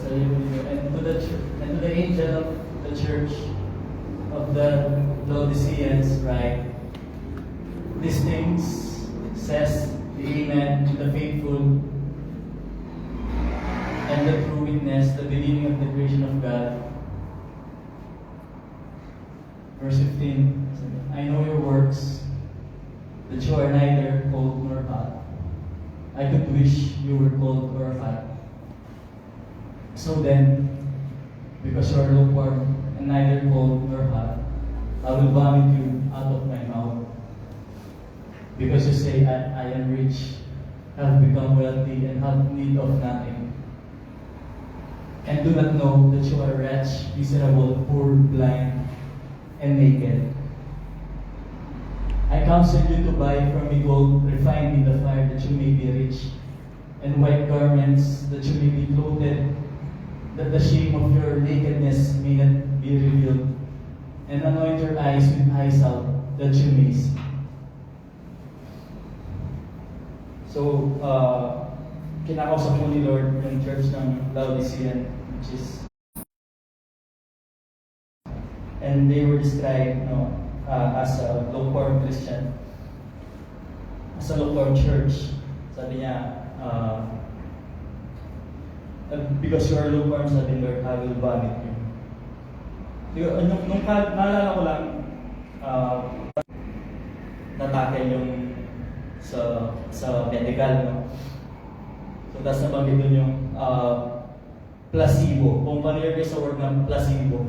sa libro, and to the angel of the church of the Laodiceans, write, these things says the Amen, the faithful and the true witness, the beginning of the creation of God. Verse 15, I know your works, that you are neither cold nor hot. I could wish you were cold or hot. So then, because you are lukewarm and neither cold nor hot, I will vomit you out of my mouth. Because you say, I am rich, have become wealthy, and have need of nothing, and do not know that you are wretched, miserable, poor, blind, and naked. I counsel you to buy from me gold refined in the fire, that you may be rich, and white garments, that you may be clothed, that the shame of your nakedness may not be revealed, and anoint your eyes with eye salve, that you may see. So, kinakausap mo ni Lord yung church ng Laodicean, which is, and they were described, as a lukewarm Christian, as a lukewarm church. Sabi niya, because you are lukewarm, sabi Lord, I will vomit you. Nung naalala ko lang, natake yung sa medical, no? So, tapos nabanggit dun yung placebo. Kung familiar kayo sa word ng placebo.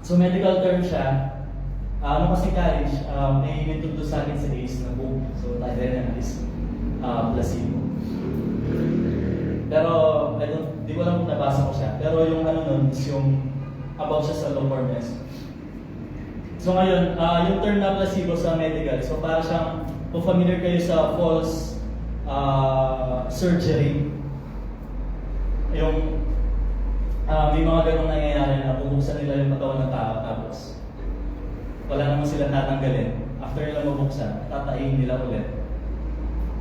So, medical term siya. Ano kasi college, may nagtuturo sa akin sa ACE na book. So, title na is placebo. Pero, di ko lang kung nabasa ko siya. Pero yung ano nun is yung about siya sa lukewarmness. So ngayon, yung term na placebo sa medical, so para siyang, kung familiar kayo sa false surgery, yung may mga ganong nangyayari na bubuksan nila yung katawan ng tao, tapos wala naman sila tatanggalin. After nila mabuksan, tatayin nila ulit.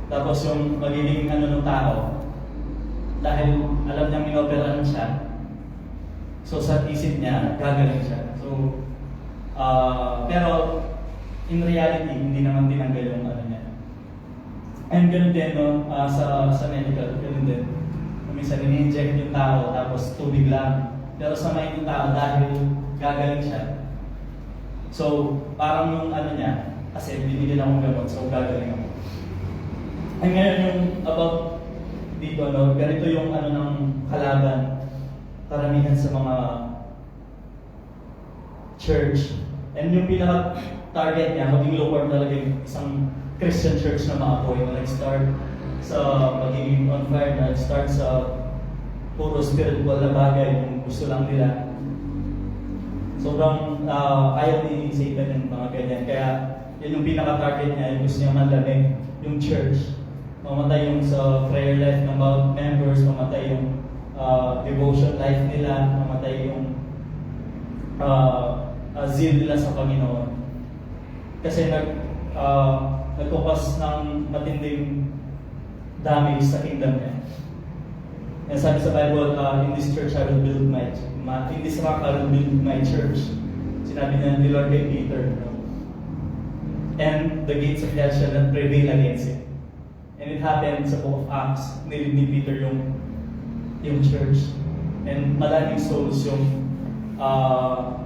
Tapos yung magiging ng tao, dahil alam niyang minoperahan siya, so sa isip niya, gagaling siya. So, pero in reality, hindi naman tinanggal yung niya. And ganun din, sa medical, ganun din. Minsan, ini-inject yung tao, tapos tubig lang. Pero sa mind yung tao, dahil gagaling siya. So, parang yung niya, kasi binigyan akong gamot, so gagaling ako. And ngayon yung about dito, ganito yung ng kalaban, karamihan sa mga church. And yung pinaka-target niya, maging lukewarm talaga yung isang Christian church na maapoy na nag-start sa magiging on fire, na nag-start sa puro spiritual na bagay, yung gusto lang nila. Sobrang ayaw ni Satan yung mga ganyan. Kaya yun yung pinaka-target niya, yung gusto niya manlamig, yung church. Mamatay yung sa prayer life ng mga members, mamatay yung devotion life nila, mamatay yung zeal nila sa Panginoon. Kasi nagkukas ng matinding damage sa kingdom niya. And sabi sa Bible, in this church I will build in this rock I will build my church. Sinabi niya ni Lord kay Peter, and the gates of hell shall not prevail against it. And it happened sa book of Acts, nilid ni Peter yung church. And maraming souls yung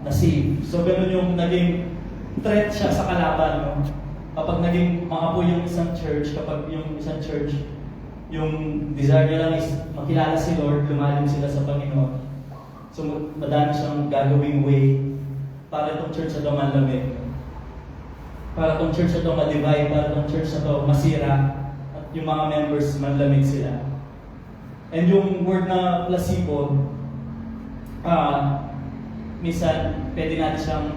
na-save. So ganun yung naging threat siya sa kalaban, no? Kapag naging maapoy yung isang church, kapag yung isang church, yung desire niya lang is makilala si Lord, lumalim sila sa Panginoon. So madami siyang gagawing way para itong church na ito manlamig. Para itong church na ito ma-divide, para itong church na ito masira, at yung mga members manlamig sila. And yung word na placebo, minsan pwede natin siyang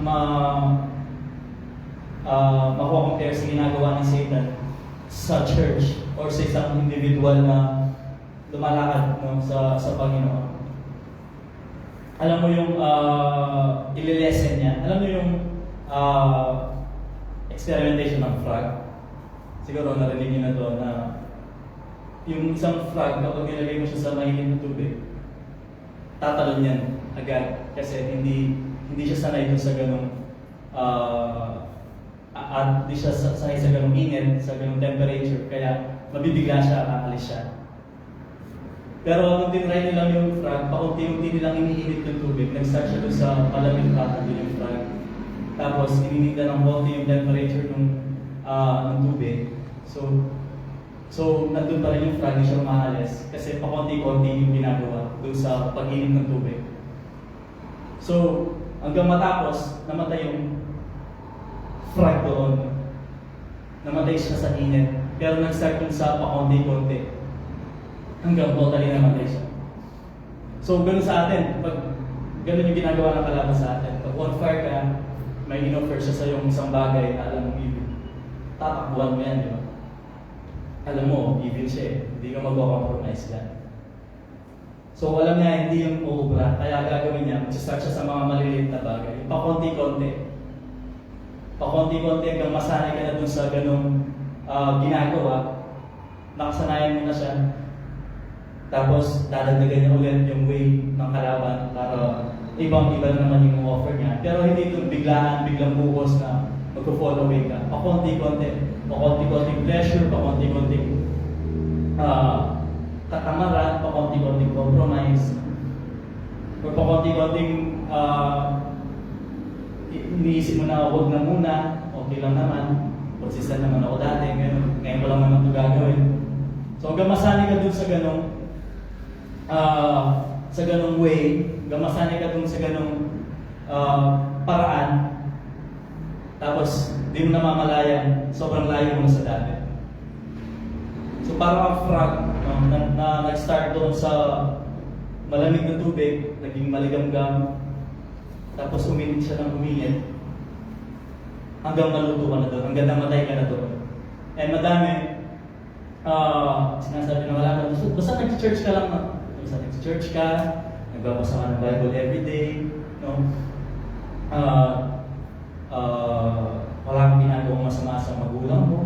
makuha-compare sa ginagawa ng Satan sa church or sa isang individual na lumalakad sa Panginoon. Alam mo yung ililesen niya. Alam mo yung experimentation ng frog. Siguro narinig niyo na to na yung isang frog, kapag nilagay mo siya sa mainit na tubig, tatalon yan agad kasi hindi siya sanay dun sa ganong at di siya sanay sa ganong init, sa ganong temperature, kaya mabibigla siya, aalis siya. Pero nung tinry nila yung frog, paunti-unti nilang iniinit yung tubig, nag-start siya dun sa malamig at dun yung frog. Tapos ininita ng konti yung temperature ng tubig. So nandun pa rin yung frog, hindi siya umaalis kasi pakunti-kunti yung ginagawa dun sa pag-init ng tubig. So hanggang matapos, namatay yung frog doon. Namatay siya sa init. Pero nag-start dun sa pakunti-kunti. Hanggang totally namatay siya. So ganun sa atin, pag ganun yung ginagawa ng kalaban sa atin, pag on fire ka, may in-offer siya sa iyong isang bagay na alam mo evil. Tatakbuhan mo yan, di ba? Alam mo, evil siya eh. Hindi ka mag-compromise yan. So alam niya, hindi yung uubra. Kaya gagawin niya, mag-start siya sa mga maliliit na bagay. Pakunti-kunti. Pakunti-kunti hanggang masanay ka na dun sa ganung ginagawa. Nakasanayan mo na siya. Tapos dadagdagan niya ulit yung way ng kalaban para ibang-iba na naman yung offer niya. Pero hindi ito biglang buhos na mag-follow away ka. Pakunti-kunting pleasure, pakunti-kunting katamaran, pakunti-kunting compromise, or pakunti-kunting iniisip mo na huwag na muna, okay lang naman, consistent naman ako dati, ngayon ko lang naman ito gagawin. So hanggang masanay ka dun sa ganong way, hanggang masanay ka dun sa ganong paraan, tapos di mo namamalayan, sobrang layo mo na sa dati. So parang ang frog na nag-start doon sa malamig na tubig, naging maligamgam, tapos uminit siya ng uminit, hanggang maluto ka na doon, hanggang namatay ka na doon. And madami, sinasabi na wala ka, basta nag-church ka lang, basta nag-church ka, nagbabasa ka ng Bible everyday, no? Wala kang ginagawang masama sa magulang mo.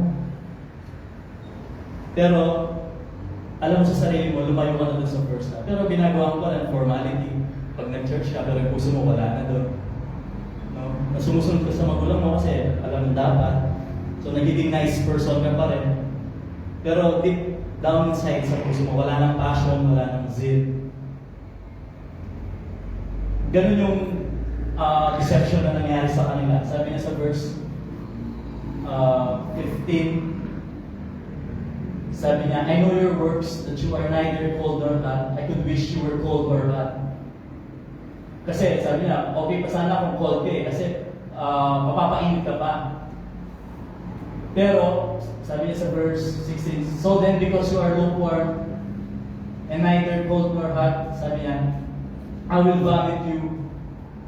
Pero, alam mo sa sarili mo, lumayo ka na doon sa first love. Pero ginagawa ko lang formality. Pag nag-church ka, pero yung puso mo wala na doon. No? Nasumusunod ka sa magulang mo kasi alam mo dapat. So, nagiging nice person ka pa rin. Pero deep down inside sa puso mo, wala nang passion, wala nang zeal. Ganun yung deception na nangyari sa kanila. Sabi niya sa verse 15, sabi niya, I know your works, that you are neither cold nor hot. I could wish you were cold or hot. Kasi sabi niya, okay pa sana kung cold ka eh, kasi mapapainit ka pa. Pero, sabi niya sa verse 16, so then because you are lukewarm and neither cold nor hot, sabi niya, I will vomit you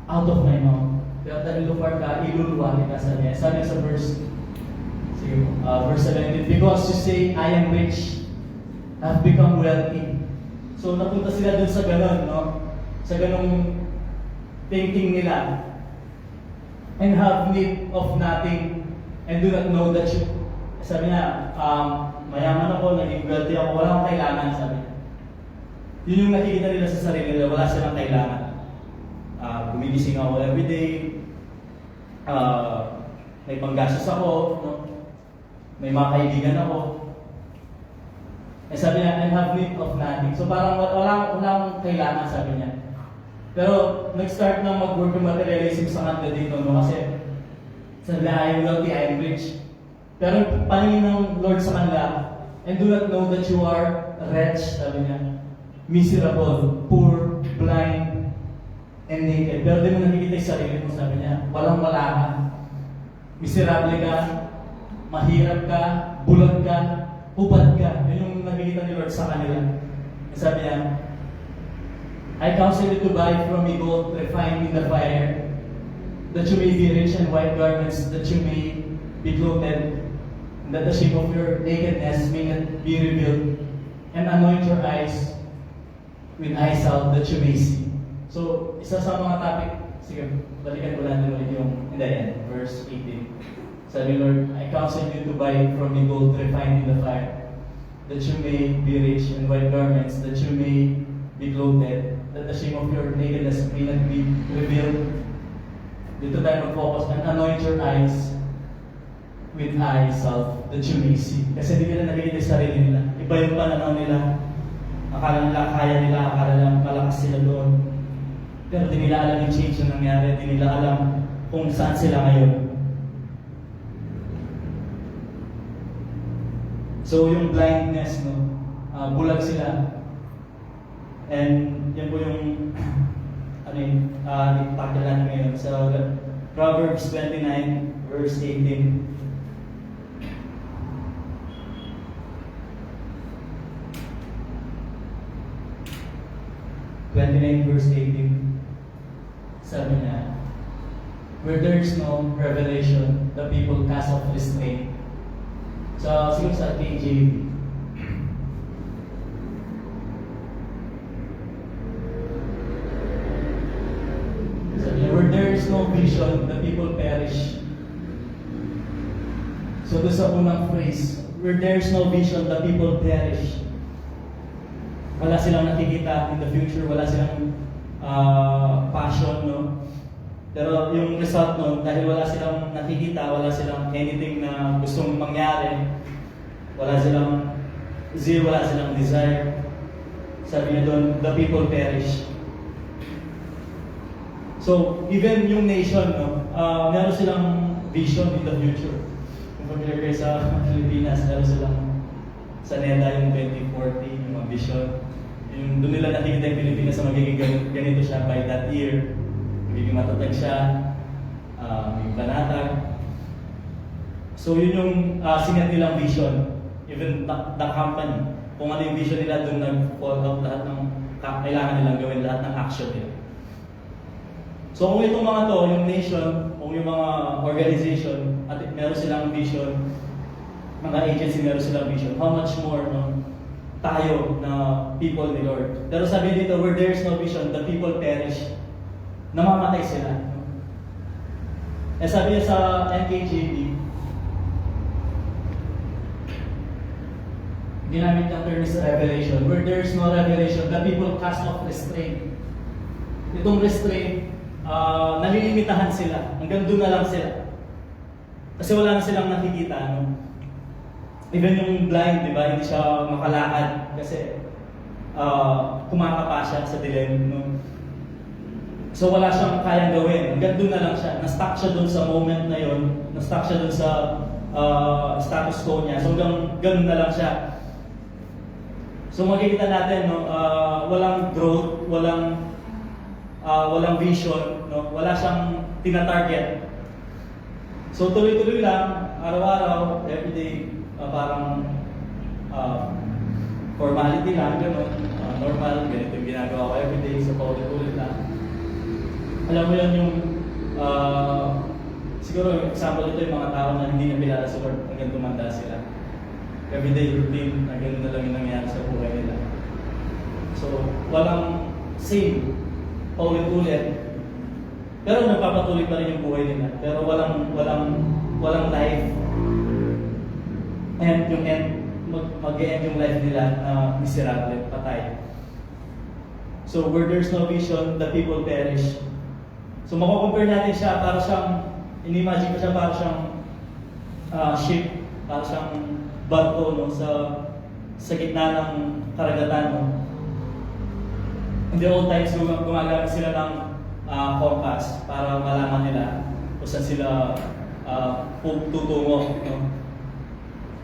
out of my mouth. Pero dahil lukewarm ka, iluluwa kita, sabi niya. Sabi niya sa verse 17, because you say, I am rich, I've become wealthy. So napunta sila dun sa ganon, no? Sa ganong thinking nila. And have need of nothing, and do not know that you, sabi niya, mayaman ako, naging wealthy ako, wala akong kailangan, sabi niya. Yun yung nakikita nila sa sarili nila, wala silang kailangan. Gumigising ako everyday, may panggastos ako, no? May mga kaibigan ako. Eh sabi niya, I have need of nothing. So parang wala akong kailangan, sabi niya. Pero nag-start na mag-work yung materialism sa kanila dito, no? Kasi sabi niya, I am wealthy, I am rich. Pero paningin ng Lord sa kanila, and do not know that you are wretched, sabi niya. Miserable, poor, blind, and naked. Pero di mo nakikita yung sarili mo, sabi niya. Walang-wala ka. Miserable ka. Mahirap ka, bulag ka, hubad ka. Yun yung nakikita ni Lord sa kanila. Sabi niya, I counsel you to buy from me gold refined in the fire, that you may be rich and white garments, that you may be clothed, and that the shame of your nakedness may not be revealed, and anoint your eyes with eye salve, that you may see. So, isa sa mga topic, sige, balikan ko lang ulit yung, in the end, verse 18. Sabi Lord, I counsel you to buy from me gold refined in the fire, that you may be rich in white garments, that you may be clothed, that the shame of your nakedness may not be revealed. Dito tayo mag-focus and anoint your eyes with eye salve that you may see. Kasi hindi nila nakikita yung sarili nila. Iba yung pananaw nila. Akala nila kaya nila, akala nila malakas sila doon. Pero di nila alam yung change na nangyari, di nila alam kung saan sila ngayon. So yung blindness, no, bulag sila. And yan po yung itakil natin ngayon. So Proverbs 29 verse 18. Verse 18, sabi niya, where there is no revelation, the people cast off restraint. So, siguro sa KJV. Sabi niya, where there is no vision, the people perish. So, doon sa unang phrase, where there is no vision, the people perish. Wala silang nakikita in the future, wala silang passion, no? Pero yung result nun, dahil wala silang nakikita, wala silang anything na gustong mangyari, wala silang zeal, wala silang desire, sabi niya doon, the people perish. So, even yung nation, no, meron silang vision in the future. Kung familiar kayo sa Pilipinas, meron silang sa NEDA yung 2040, yung mga vision. Yung doon nila nakikita yung Pilipinas na magiging ganito siya by that year. Magiging matatag siya, may panatag. So yun yung sinet nilang vision. Even the company, kung ano yung vision nila, doon nag-fall out lahat ng kailangan nilang gawin, lahat ng action nila. So kung itong mga to, yung nation, kung yung mga organization, at meron silang vision, mga agency meron silang vision, how much more, no? Tayo na people ni Lord. Pero sabi dito, where there is no vision, the people perish. Namamatay sila. Eh sabi niya sa NKJV, ginamit ang term is revelation. Where there is no revelation, the people cast off restraint. Itong restraint, nalilimitahan sila. Hanggang doon na lang sila. Kasi wala na silang nakikita. No? Even yung blind, di ba, hindi siya makalakad kasi kumakapa siya sa dilim. No? So wala siyang kayang gawin. Hanggang doon na lang siya. Na-stuck siya doon sa moment na yon. Na-stuck siya doon sa status quo niya. So hanggang ganun na lang siya. So makikita natin, no, walang growth, walang vision, no? Wala siyang tina-target. So tuloy-tuloy lang, araw-araw, everyday, parang formality lang, gano'n, normal, ganito yung ginagawa ko everyday, so paulit-ulit lang. Alam mo yun yung, siguro example ito yung mga tao na hindi na kilala sa Lord hanggang tumanda sila. Everyday routine, na gano'n na lang yung nangyari sa buhay nila. So, walang same, paulit-ulit. Pero nagpapatuloy pa rin yung buhay nila. Pero walang life. And yung end, mag-end yung life nila na miserable, patay. So where there's no vision, the people perish. So mako-compare natin siya para siyang, in-imagine ko siya para siyang ship, para siyang barko, no, sa gitna ng karagatan. No. In the old times, gumagamit sila ng compass para malaman nila kung saan sila tutungo. No.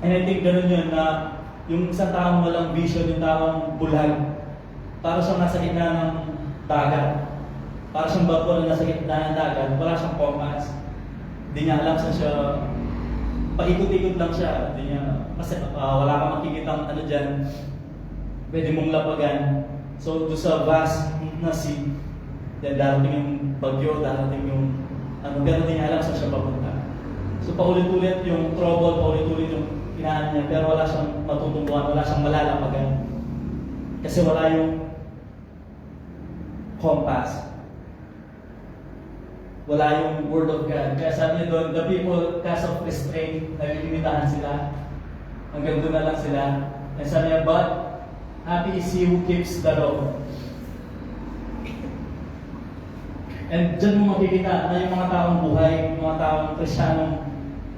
And I think ganun yun na yung isang taong walang vision, yung taong bulag, para siyang nasa gitna ng dagat. Para siyang barko na nasa gitna ng dagat, wala siyang compass. Hindi niya alam saan siya, paikot-ikot lang siya. Hindi niya, kasi wala kang makikitang ano dyan, pwede mong lapagan. So doon sa vast na sea, then darating yung bagyo, darating yung ano, pero hindi niya alam saan siya papunta. So paulit-ulit yung trouble, paulit-ulit yung inaan niya, pero wala siyang matutumbuhan, wala siyang malalapagan. Kasi wala yung compass. Wala yung word of God. Kaya sabi niya doon, the people cast off restraint, nalilimitahan sila. Hanggang doon na lang sila. And sabi niya, but Happy is he who keeps the law. And dyan mo makikita na yung mga taong buhay, yung mga taong Krisyanong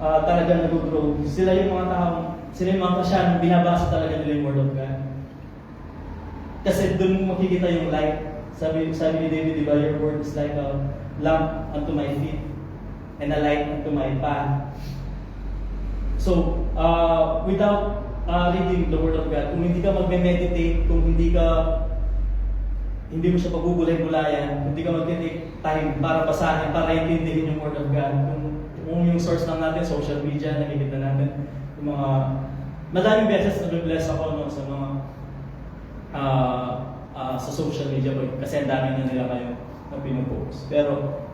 talagang nag-grow. Sila yung mga Krisyanong binabasa talaga nila yung Word of God. Kasi doon mo makikita yung light. Sabi ni David, di ba, your word is like a lamp unto my feet and a light unto my path. So, without reading the Word of God, kung hindi ka magme-meditate, kung hindi mo siya pagugulay-gulayan, hindi ka mag-take time para basahin, para intindihin yung Word of God. Kung yung source lang natin, social media, nakikita natin yung mga... Madaming beses na-bless ako no, sa mga sa social media kasi ang dami na nila kayo na pinupost. Pero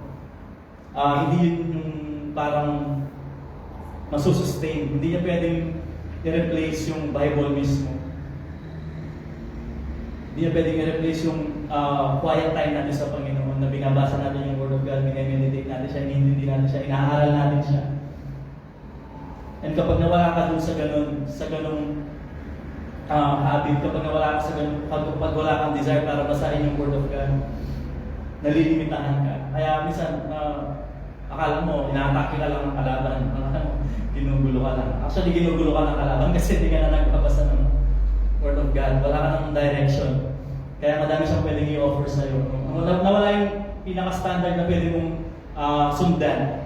hindi yun yung parang masusustain. Hindi niya pwedeng i-replace yung Bible mismo. Hindi niya pwedeng i-replace yung quiet time natin sa Panginoon na binabasa natin yung Word of God, minimeditate natin siya, inintindi natin siya, inaaral natin siya. And kapag nawala ka dun sa ganung habit, kapag nawala ka sa ganun, kapag wala kang desire para basahin yung Word of God, nalilimitahan ka. Kaya minsan, akala mo, inaatake ka lang ng kalaban, ginugulo ka lang. Actually, ginugulo ka ng kalaban kasi hindi ka na nagpapasa ng Word of God. Wala ka ng direction. Kaya madami siyang pwedeng i-offer sa'yo. Nawala yung pinaka-standard na pwede mong sundan.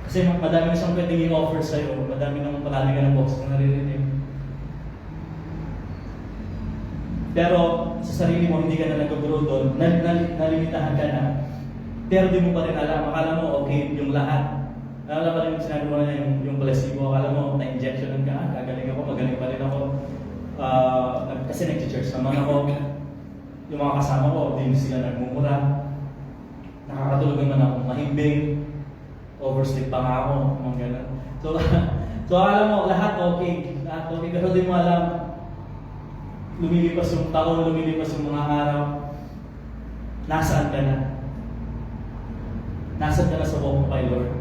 Kasi madami na siyang pwedeng i-offer sa'yo. Marami ka ng box na naririnig. Pero sa sarili mo, hindi ka na nag-grow doon, nalimitahan ka na. Pero di mo pa rin alam. Akala mo, okay, yung lahat. Alam pa rin yung sinabi mo na yung placebo. Akala mo, na-injectionan ka, kagaling ako, magaling pa rin ako. Kasi nag-church naman ako. Yung mga kasama ko, hindi sila nagmumura. Nakakatulog naman ako, mahimbing. Oversleep pa nga ako, mga gano'n. So akala mo, lahat okay. Lahat okay, pero di mo alam. Lumilipas yung taon, lumilipas yung mga araw. Nasaan ka na? Nasaan ka na sa walk kay Lord?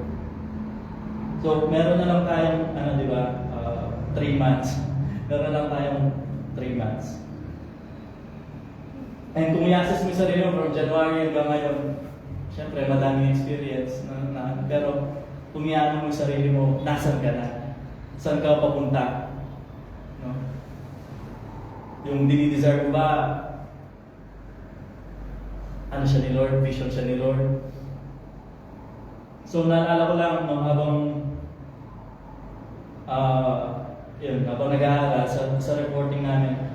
So, meron na lang tayong, di ba, 3 months. Meron na lang tayong 3 months. And kung i-access mo yung sarili mo from January hanggang ngayon, syempre, madaming experience. Pero, kung i-ano mo yung sarili mo, nasaan ka na? Saan ka papunta? No? Yung dinidesire mo ba, ano siya ni Lord, vision siya ni Lord. So naalala ko lang no, habang nag-aaral sa reporting namin.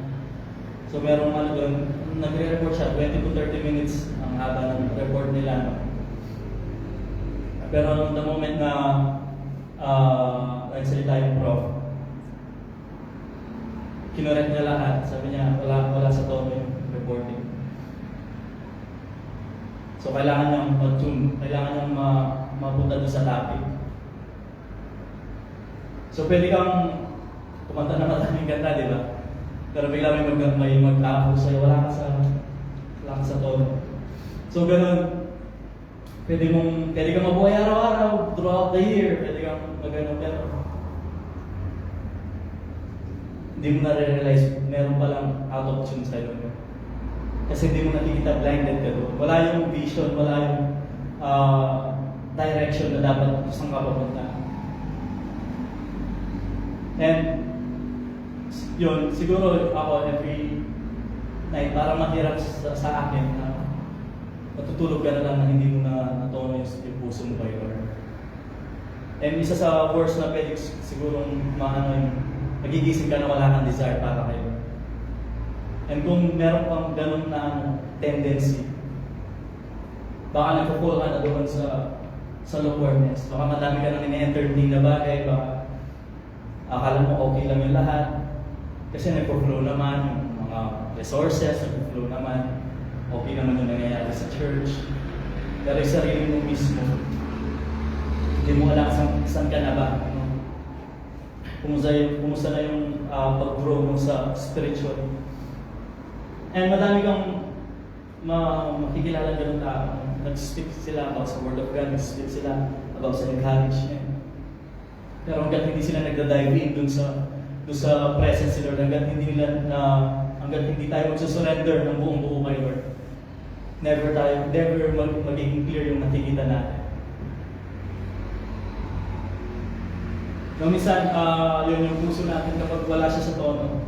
So merong doon, nagre-report siya, 20 to 30 minutes ang haba ng report nila. No? Pero the moment na nagsalita yung prof, kinorek niya lahat. Sabi niya, wala sa tono yung reporting. So, kailangan niyang mag-tune. Kailangan niyang mapunta doon sa topic. So, pwede kang kumanta na maraming kanta, di ba? Pero bigla may mag-apo sa'yo. Wala ka sa tono. So, ganun. Pwede kang mabuhay araw-araw throughout the year. Pwede kang mag-ano, pero hindi mo na-realize meron palang out of tune sa'yo. Kasi hindi mo nakikita, blinded ka doon. Wala yung vision, wala yung direction na dapat saan ka papunta. And yun, siguro ako every night, parang mahirap sa akin na matutulog ka na lang na hindi mo na natono yung puso mo kay Lord. And isa sa worst na pwede sigurong magigising ka na wala kang desire para kayo. And kung meron kang ganun na tendency, baka nagpo-fall ka na doon sa lukewarmness. Baka madami ka nang ini-entertain na bagay, baka akala mo okay lang yung lahat. Kasi nagpo-flow naman yung mga resources, nagpo-flow naman. Okay naman yung nangyayari sa church. Pero yung sarili mo mismo, hindi mo alam saan ka na ba. Kumusta na yung pag-grow mo sa spiritual. And madami kang makikilala ganun tao. Nag-speak sila about sa Word of God, nag-speak sila about sa encouragement. Pero hanggang hindi sila nagda-dive in dun sa doon sa presence ni Lord, hanggat hindi tayo magsusurrender ng buong buo kay Lord. Never magiging clear yung nakikita natin. No, minsan, yun yung puso natin kapag wala siya sa tono.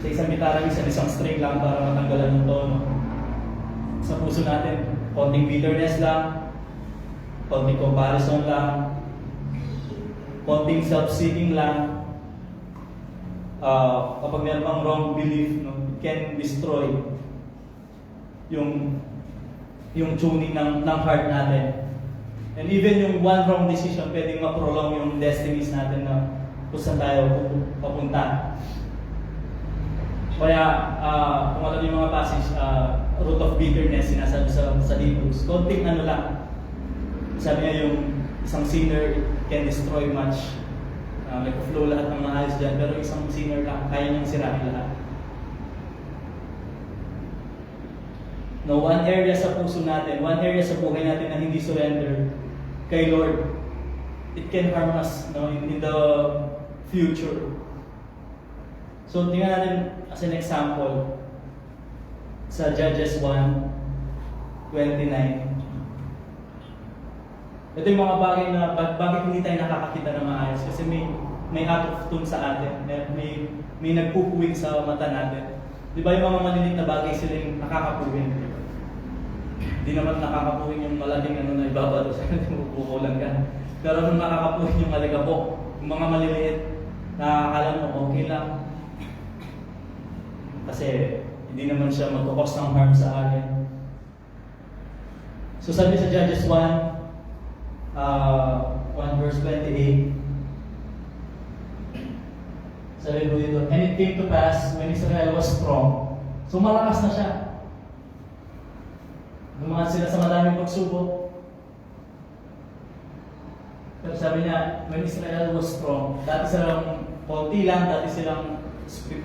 Sa isang gitara, isang string lang para matanggalan ng tono. Sa puso natin, konting bitterness lang, konting comparison lang, konting self-seeking lang. Kapag meron pang wrong belief, no, it can destroy yung tuning ng heart natin. And even yung one wrong decision, pwedeng ma-prolong yung destinies natin na kung saan tayo papunta. Kaya, kung alam yung mga passage, root of bitterness, sinasabi sa Hebrews, konting ano lang. Sabi niya yung isang sinner can destroy much. Nag-flow lahat ng maayos dyan, pero isang sinner lang, kaya niyang sirahin lahat. No, one area sa puso natin, one area sa buhay natin na hindi surrender kay Lord, it can harm us, no, in the future. So, tingnan natin as an example sa Judges 1:29. Ito yung mga bagay na bakit hindi tayo nakakakita na maayos kasi may out of tune sa atin, may nagpupuwing sa mata natin. Di ba yung mga maliliit na bagay sila yung nakakapuwing? Hindi naman nakakapuwing yung malaking na ibabalo sa atin, bukulan ka. Pero nung nakakapuwing yung maligabok, yung mga maliliit na akala mo okay lang. Kasi hindi naman siya magkakos ng harm sa akin. So sabi sa Judges 1:28, sabi mo dito, and it came to pass when Israel was strong. So malakas na siya. Dumaan sila sa madaming pagsubok. Pero sabi niya, when Israel was strong, dati silang konti lang, dati silang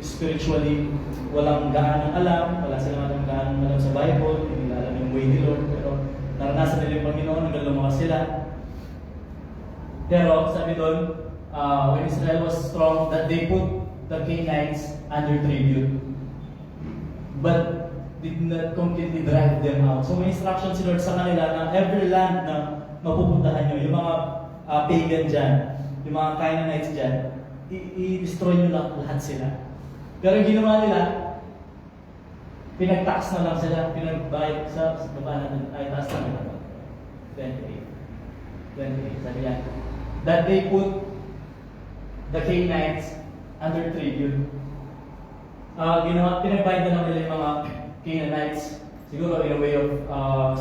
spiritually walang gaanong alam, wala silang gaanong alam sa Bible, hindi nila alam yung way ni Lord, pero naranasan nila yung Panginoon hanggang lumakas sila. Pero sabi doon, when Israel was strong, that they put the Canaanites under tribute, but did not completely drive them out. So may instruction si Lord sa kanila na every land na mapupuntahan nyo, yung mga pagan dyan, yung mga Canaanites dyan, i-destroy nyo lahat sila. Pero yung ginawa nila, pinag-tax na lang sila, pinag-bayad sa baba natin, ay taas na nila. 28, sabi yan. That they put the Canaanites under tribute. Pinag-bayad na lang nila yung mga Canaanites, siguro in a way of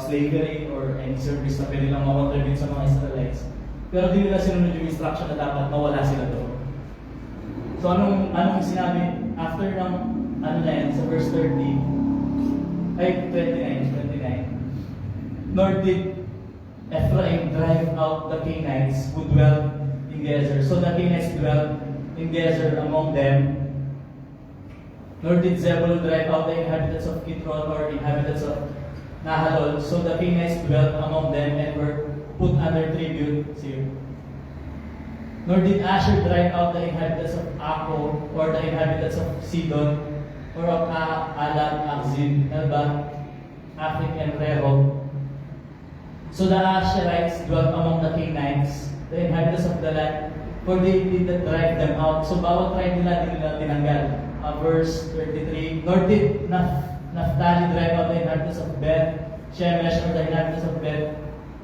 slavery or any service na pwede lang makontribute sa mga Israelites. Pero di nila sinunod yung instruction na dapat mawala sila doon. So anong sinabi after ng na yan, sa verse 30, ay 29, nor did Ephraim drive out the Canaanites who dwelt in Gezer. So the Canaanites dwelt in Gezer among them. Nor did Zebulun drive out the inhabitants of Kitron or inhabitants of Nahalol. So the Canaanites dwelt among them and were put under tribute. See? Nor did Asher drive out the inhabitants of Akko or the inhabitants of Sidon or of Alat, Akzib, Elba, Afik, and Rehob. So the Asherites dwelt among the Canaanites, the inhabitants of the land, for they did not drive them out. So bawat tribe nila tinanggal. Verse 33, nor did Naphtali drive out the inhabitants of Beth Shemesh or the inhabitants of Beth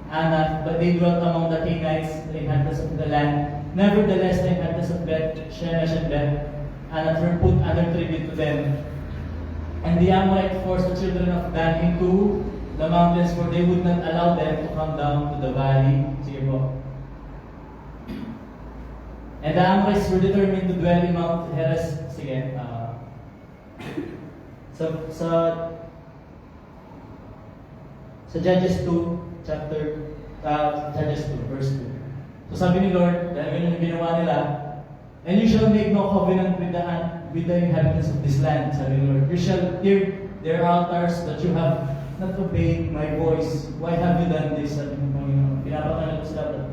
Anath, but they dwelt among the Canaanites, the inhabitants of the land. Nevertheless, the inhabitants of Beth Shemesh and Beth Anath were put under tribute to them. And the Amorite forced the children of Dan into the mountains, for they would not allow them to come down to the valley. Sige po. And the Amorites were determined to dwell in Mount Heres. Sige. Sa Judges 2, Judges 2, verse 2. So sabi ni Lord, dahil ganyan yung ginawa nila, and you shall make no covenant with the inhabitants of this land, sabi ni Lord. You shall hear their altars that you have not obeyed my voice. Why have you done this? Sabi ni Panginoon. Pinapakalan ko sila,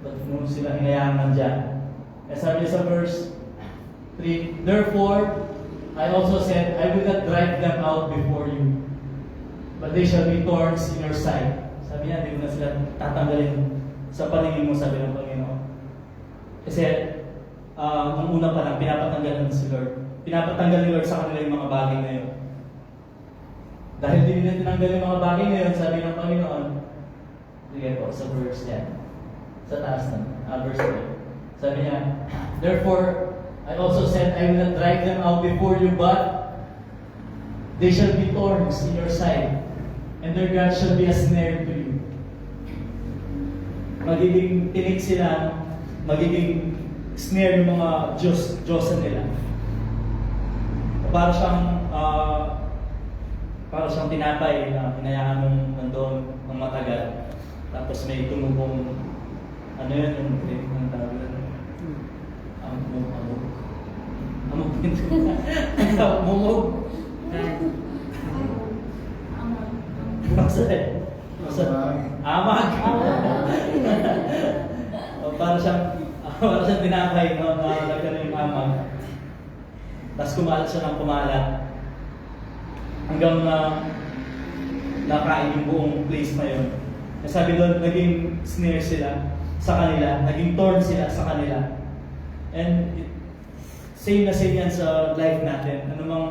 ba't mo sila hinayaan nandyan? Sabi niya sa verse 3, therefore, I also said, I will not drive them out before you, but they shall be thorns in your side. Sabi niya, hindi mo na sila tatanggalin sa paningin mo, sabi ng Panginoon. Kasi, nung una pa lang, pinapatanggal si Lord. Pinapatanggal ni Lord sa kanila yung mga bagay na yun. Dahil hindi nila tinanggal yung mga bagay na yun, sabi ng Panginoon, sige po, sa verse yan. Sa taas na, verse 3. Sabi niya, therefore, I also said, I will not drive them out before you, but they shall be thorns in your side, and their God shall be a snare to you. Magiging tinik sila, magiging snare yung mga Diyosan nila. Para siyang tinapay na hinayaan mong nandoon ng matagal. Tapos may tumubong, ano yun, yung grape ng tawag yun? Mumog. Amag. Para siyang tinapay, no? Nagkaroon yung amag. Tapos kumalat siya ng kumalat. Hanggang nakain yung buong place na yun. Sabi doon, naging snare sila sa kanila, naging thorn sila sa kanila. And same na same yan sa life natin. Ano mang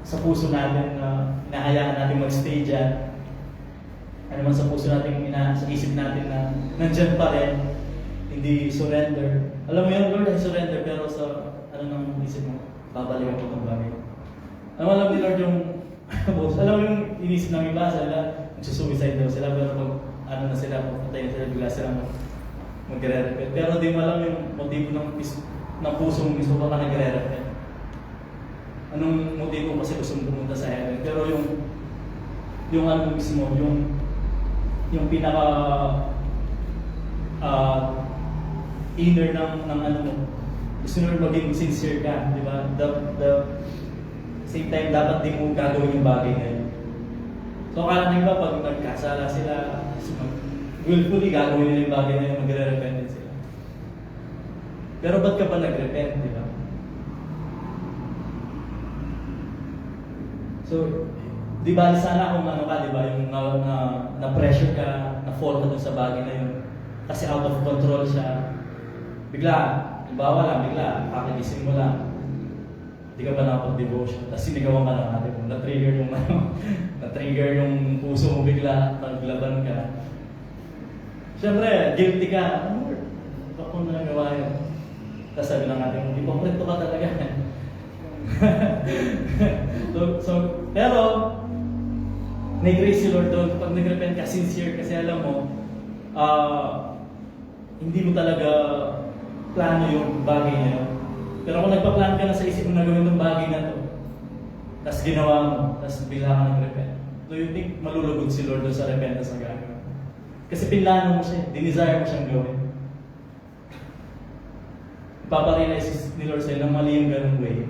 sa puso natin na hinahayaan natin mag-stay dyan. Ano man sa puso natin, sa isip natin na nandyan pa rin, hindi surrender. Alam mo yun, Lord, ay surrender, pero sa ano nang isip mo, babalikan ko itong bagay. Alam ni Lord yung alam mo yung inisip ng iba, sila magsusuicide daw sila, pero pag ano na sila, patay na sila, bigla sila magre-repent. Pero di mo alam yung motibo ng puso mo mismo baka nagre-repent. Anong motibo kasi gusto mong pumunta sa heaven. Pero yung ano mismo, yung pinaka inner ng ano mo, gusto mo maging sincere ka, di ba? The same time, dapat di mo gagawin yung bagay na yun. So, akala ng iba, pag nagkasala sila, willfully gagawin nila yung bagay na yun, magre-repent sila. Pero ba't ka ba nag-repent, di ba? So, di ba sana kung ano ka, di ba, yung na-pressure ka, na-fall ka dun sa bagay na yun, kasi out of control siya, bigla, halimbawa lang, bigla, kakagising mo lang, hindi ka ba nakapag-devotion, tapos sinigawan ka lang natin, kung na-trigger yung puso mo bigla, naglaban ka. Siyempre, guilty ka, ano, bakit mo nagawa yun? Tapos sabi lang natin, hindi pa ka talaga. Pero, may grace si Lord doon kapag nag-repent ka, sincere, kasi alam mo, hindi mo talaga plano yung bagay na yun. Pero kung nagpa-plan ka na sa isip mo na gawin yung bagay na to, tapos ginawa mo, tapos bigla ka nag-repent, do you think malulugod si Lord doon sa repentance na gagawin? Kasi pinlano mo siya, dinesire mo siyang gawin. Ipaparealize ni Lord sa'yo na mali yung ganung way.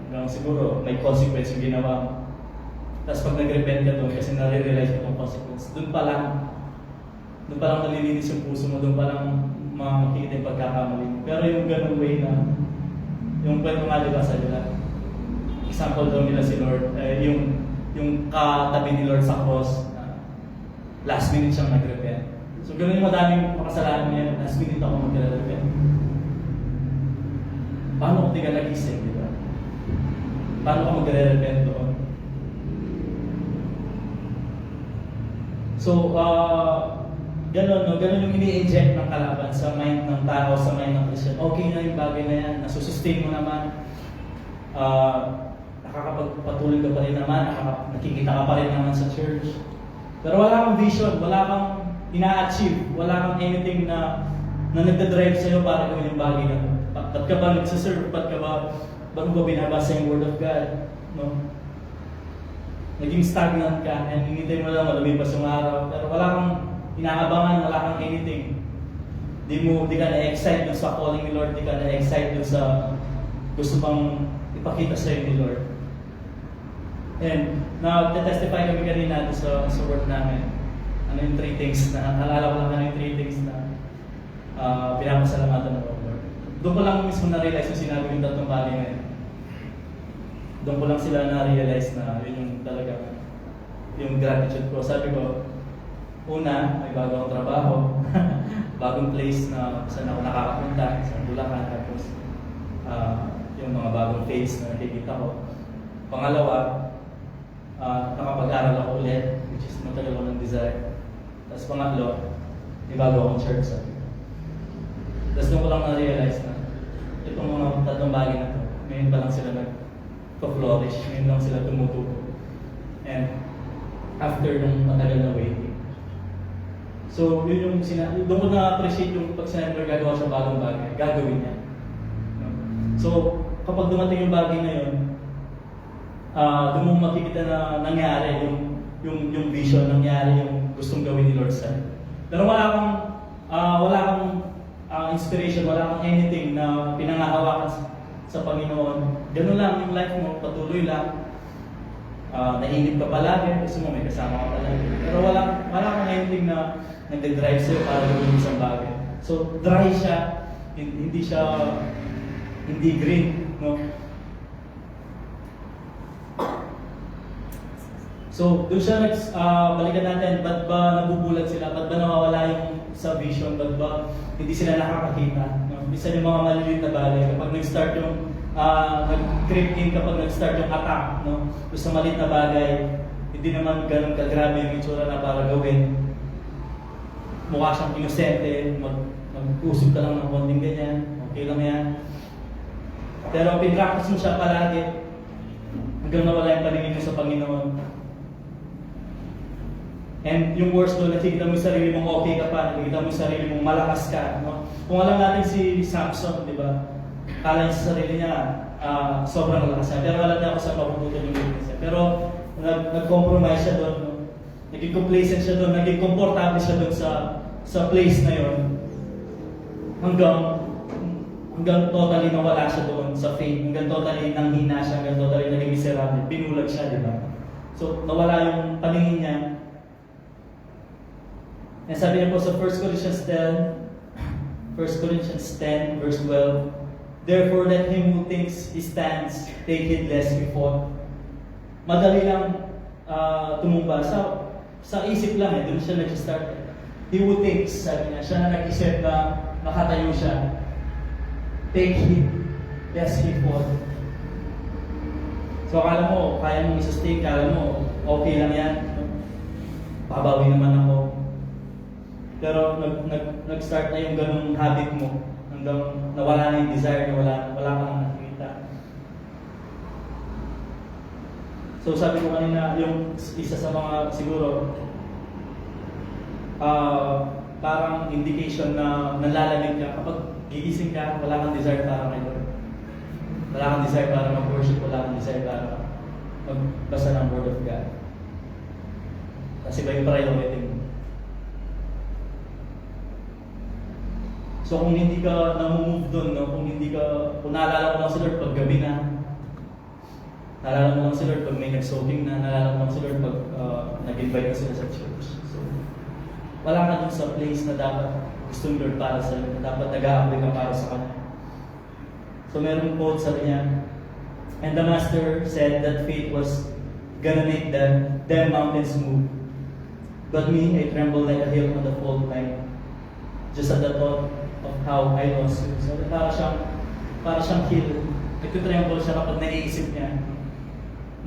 Hanggang siguro may consequence yung ginawa mo. Tapos pag nag-repent ka doon kasi nare-realize mo itong consequence, doon pa lang nalilinis yung puso mo, doon pa lang makikita yung pagkakamali mo. Pero yung ganung way na, yung kwento nga diba sa nila, example daw nila si Lord, yung katabi ni Lord sa cross, last minute siyang nag-repent. So ganoon yung madaming makasalanan niya, last minute ako mag-repent. Paano kung di ka nagising, di ba? Paano ka magre-repent doon? So, ganun yung ini-inject ng kalaban sa mind ng tao, sa mind ng Christian. Okay na yung bagay na yan, nasusustain mo naman, nakakapagpatuloy ka pa rin naman, nakikita ka pa rin naman sa church. Pero wala kang vision, wala kang ina-achieve, wala kang anything na nagdadrive sa'yo para gawin yung bagay na ito. Ba't ka ba nagsaserve? Ba't mo ba binabasa yung Word of God? No? Naging stagnant ka, and hinintay mo lang lumipas yung araw, pero wala kang inaabangan, wala kang anything. Di ka na-excite dun sa calling ni Lord, di ka na-excite dun sa gusto pang ipakita sa'yo ni Lord. And na-testify kami kanina sa work namin. Ano yung 3 things na, naalala ko lang ano yung 3 things na pinapasalamatan ng Lord. doon ko lang mismo na-realize yung sinabi yung tatlong bagay na yun. Doon ko lang sila na-realize na yun yung talaga yung gratitude ko. Sabi ko, una, may bago akong trabaho, bagong place na saan ako nakakapunta, sa Bulacan, tapos yung mga bagong face na nakikita ko. Pangalawa, nakapag-aral ako ulit, which is matagal ko ng desire. Tapos pangatlo, may bago akong church. Tapos doon ko lang na-realize na itong mga tatlong bagay na to, ngayon pa lang sila nag-flourish, ngayon lang sila tumutubo. And after nung matagal na waiting. So, yun yung doon ko na-appreciate yung pag sinabi ko gagawa siya bagong bagay, gagawin niya. So, kapag dumating yung bagay na yun, doon mo makikita na nangyari yung vision, nangyari yung gustong gawin ni Lord sa'yo. Pero wala kang inspiration, wala kang anything na pinangahawakan sa Panginoon. Ganun lang yung life mo, patuloy lang. Nainip ka palagi, gusto mo may kasama ka palagi. Pero wala kang anything na nagdadrive sa'yo para gawin isang bagay. So, dry siya, hindi green, no? So, doon siya balikan natin, ba't ba nabubulag sila? Ba't ba nawawala yung sa vision? Ba't ba hindi sila nakakakita? No? Minsan yung mga maliliit na bagay, kapag nag-start yung nag-creep in, kapag nag-start yung attack, no? Doon sa maliit na bagay, hindi naman ganun kagrabe yung itsura na para gawin. Mukha siyang inosente, mag-usip ka lang ng konting ganyan, okay lang yan. Pero pinractice mo siya palagi, hanggang nawala yung paningin mo sa Panginoon. And yung worst doon, nakikita mo yung sarili mong okay ka pa, nakikita mo yung sarili mong malakas ka. No? Kung alam natin si Samson, di ba? Kala niya sa sarili niya, sobrang malakas niya. Pero alam niya ako sa mapuputo yung weakness niya. Pero nag-compromise siya doon. No? Naging complacent siya doon, naging komportable siya doon sa place na yon. Hanggang totally nawala siya doon sa faith. Hanggang totally nanghina siya, hanggang totally naging miserable. Binulag siya, di ba? So, nawala yung paningin niya. And sabi niya po sa 1 Corinthians 10 verse 12, therefore let him who thinks he stands take heed lest he fall. Madali lang tumumba sa isip lang doon siya nag-start. He who thinks, sabi niya, siya na nag-isip na makatayo siya. Take heed lest he fall. So akala mo, kaya mong i-sustain, akala mo, okay lang yan. Babawi naman ako. Pero nag-start na yung ganung habit mo hanggang nawala na yung desire na wala ka nang nakikita. So sabi ko kanina, yung isa sa mga siguro parang indication na nalalamig ka kapag gigising ka, wala kang desire para kay Lord. Wala kang desire para mag-worship, wala kang desire para magbasa ng Word of God. Kasi ba yung priority mo? So kung hindi ka na-move doon, no? Kung naalala mo lang si Lord pag gabi na, naalala mo lang si Lord pag may nag-soaking na, naalala mo lang si Lord pag nag-invite ka sila sa church. So, wala ka dun sa place na dapat gusto ni Lord para sa iyo, na dapat nag-a-apply ka para sa Kanya. So meron quote sa niya, and the Master said that faith was gonna make them mountains move. But me, I tremble like a hill on the fault line, just at the thought of how I lost you. So para siyang hill. Nagtitremble siya kapag naiisip niya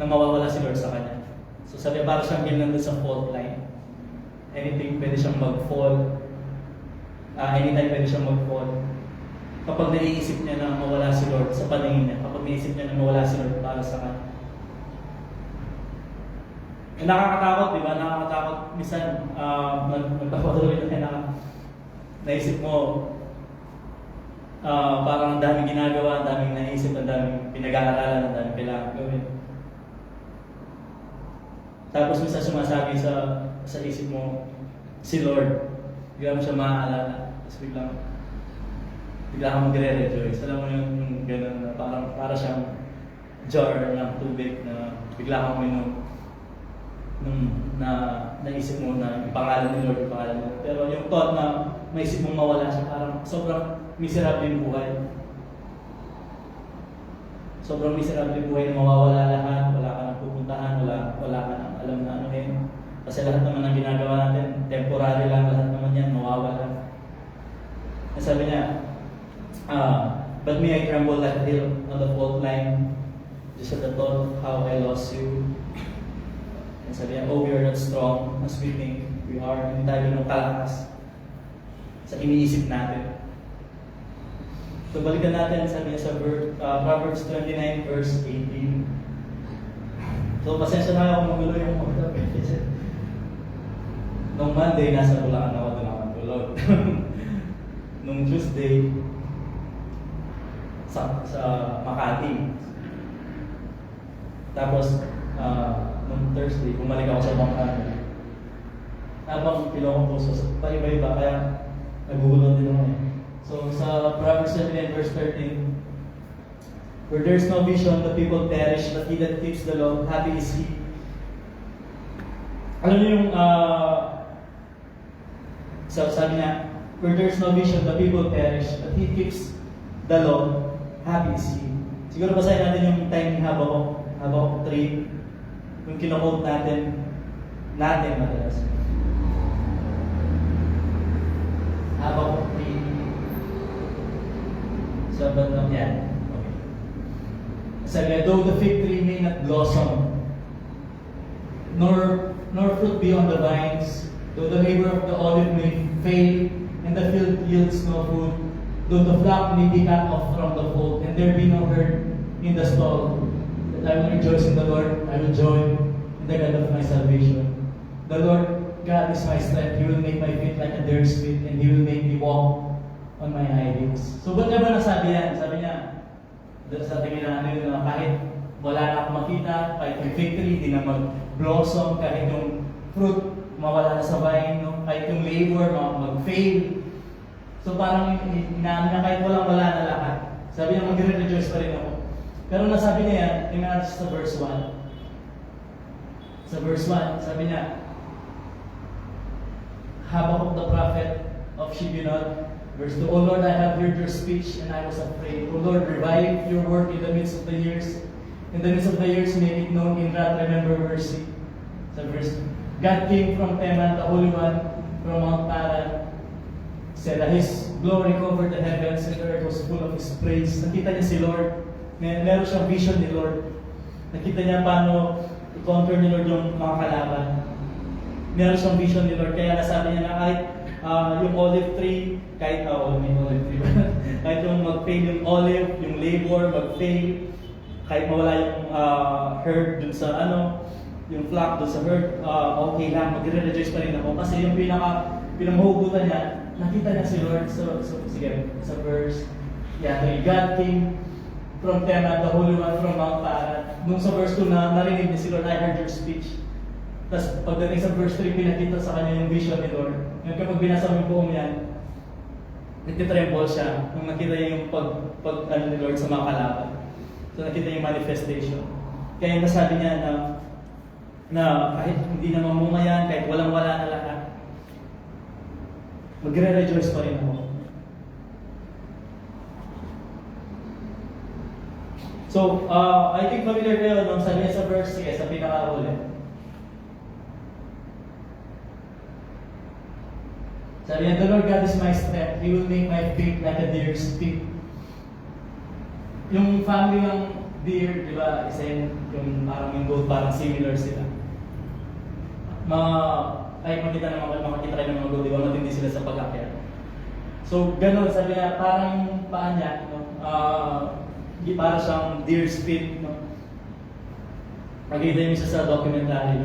na mawawala si Lord sa kanya. So sabi, para siyang hill nandun sa fault line. Anything, pwede siyang mag-fall. Anytime pwede siyang mag-fall. Kapag naiisip niya na mawala si Lord sa paningin niya, kapag naiisip niya na mawala si Lord para sa kanya. Nakakatakot, di ba? Nakakatakot. Minsan, magpapatuloy na naisip mo, parang ang daming ginagawa, ang daming naisip, ang daming pinag-aaralan, ang daming kailangan gawin. Tapos minsan sumasabi sa isip mo, si Lord, bigla mo siya maaalala. Tapos bigla kang magre-rejoice. Alam mo yung gano'n na para siyang jar ng tubig na bigla kang uminom. Na naisip mo na yung pangalan ni Lord, yung pangalan mo. Pero yung thought na maisip mong mawala siya, parang sobrang miserable yung buhay. sobrang miserable buhay na mawawala lahat, wala ka nang pupuntahan, wala ka nang alam na ano yun. Kasi lahat naman ng ginagawa natin, temporary lang, lahat naman yan, mawawala. Sabi niya, but may I tremble like a hill on the fault line, just at the thought how I lost you. And sabi niya, oh, we are not strong as we think we are. Hindi tayo ganun kalakas sa iniisip natin. So balikan natin, sabi niya sa Proverbs 29 verse 18. So pasensya na ako magulo yung mga kasi nung Monday, nasa Bulacan ako, doon ako matulog. Nung Tuesday, sa Makati. Tapos, nung Thursday, bumalik ako sa Bangkano. Habang pilokong puso, paiba-iba, kaya nagugulong din ako eh. So, sa Proverbs 29 verse 13, where there is no vision, the people perish, but he that keeps the law, happy is he. Alam niyo yung, sabi niya, where there is no vision, the people perish, but he keeps the law, happy is he. Siguro basahin natin yung time ni Habakkuk 3, yung kino-quote natin madalas. Habakkuk 3, sa bandang yan. Okay. Sabi, though the fig tree may not blossom, nor fruit be on the vines, though the labor of the olive may fail, and the field yields no food, though the flock may be cut off from the fold, and there be no herd in the stall, that I will rejoice in the Lord, I will joy in the God of my salvation. The Lord God is my strength, He will make my feet like a deer's feet, and He will make me walk on my high heels. So ba't niya ba nasabi yan? Sabi niya, sa tingin natin na kahit wala na akong makita, kahit yung victory, hindi na mag-blossom, kahit yung fruit, mawala na sa vine, no? Kahit yung labor, mag-fail. So parang inaano na kahit wala na lahat. Sabi niya, mag-rejoice pa rin ako. Pero nasabi niya yan, tingnan natin sa verse 1. Sa verse 1, sabi niya, Habakkuk the prophet of Shibunot, verse 2, O Lord, I have heard your speech and I was afraid. O Lord, revive your work in the midst of the years. In the midst of the years, make it known in wrath, remember mercy. Sa verse 2, God came from Teman, the Holy One, from Mount Paran, said that His glory covered the heavens and the earth was full of His praise. Nakita niya si Lord. Meron siyang vision ni Lord. Nakita niya paano i-conquer ni Lord yung mga kalaban. Meron siyang vision ni Lord. Kaya nasabi niya na kahit yung olive tree, kahit may olive tree kahit yung mag-fail yung olive, yung labor, mag-fail, kahit mawala yung herd dun sa yung flock dun sa herd, okay lang, mag-rejoice pa rin ako. Kasi yung pinamahugutan niya, nakita niya si Lord. So sige, sa verse, God came from Teman, the Holy One from Mount Paran. Nung sa verse 2 na narinig niya si Lord, I heard your speech. Tapos pagdating sa verse 3, pinakita sa kanya yung vision ni Lord. Ngayon kapag binasa mo yung buong yan, nagtitremble siya nung nakita niya yung pag ni Lord sa mga kalaban. So nakita niya yung manifestation. Kaya nasabi niya na kahit hindi na mamunga yan, kahit walang-wala na lahat, magre-rejoice pa rin ako. So, I think familiar kayo nung sabi niya sa verse 6, sa pinaka-huli. Sabi niya, the Lord God is my strength. He will make my feet like a deer's feet. Yung family ng deer, di ba, isa yung parang yung goat, parang similar sila. Kahit makita kayo ng mga goat, di ba, matindi sila sa pag-akyat. So, ganun, sabi niya, parang yung paa niya, para siyang deer's feet. Nakita niyo siya sa documentary,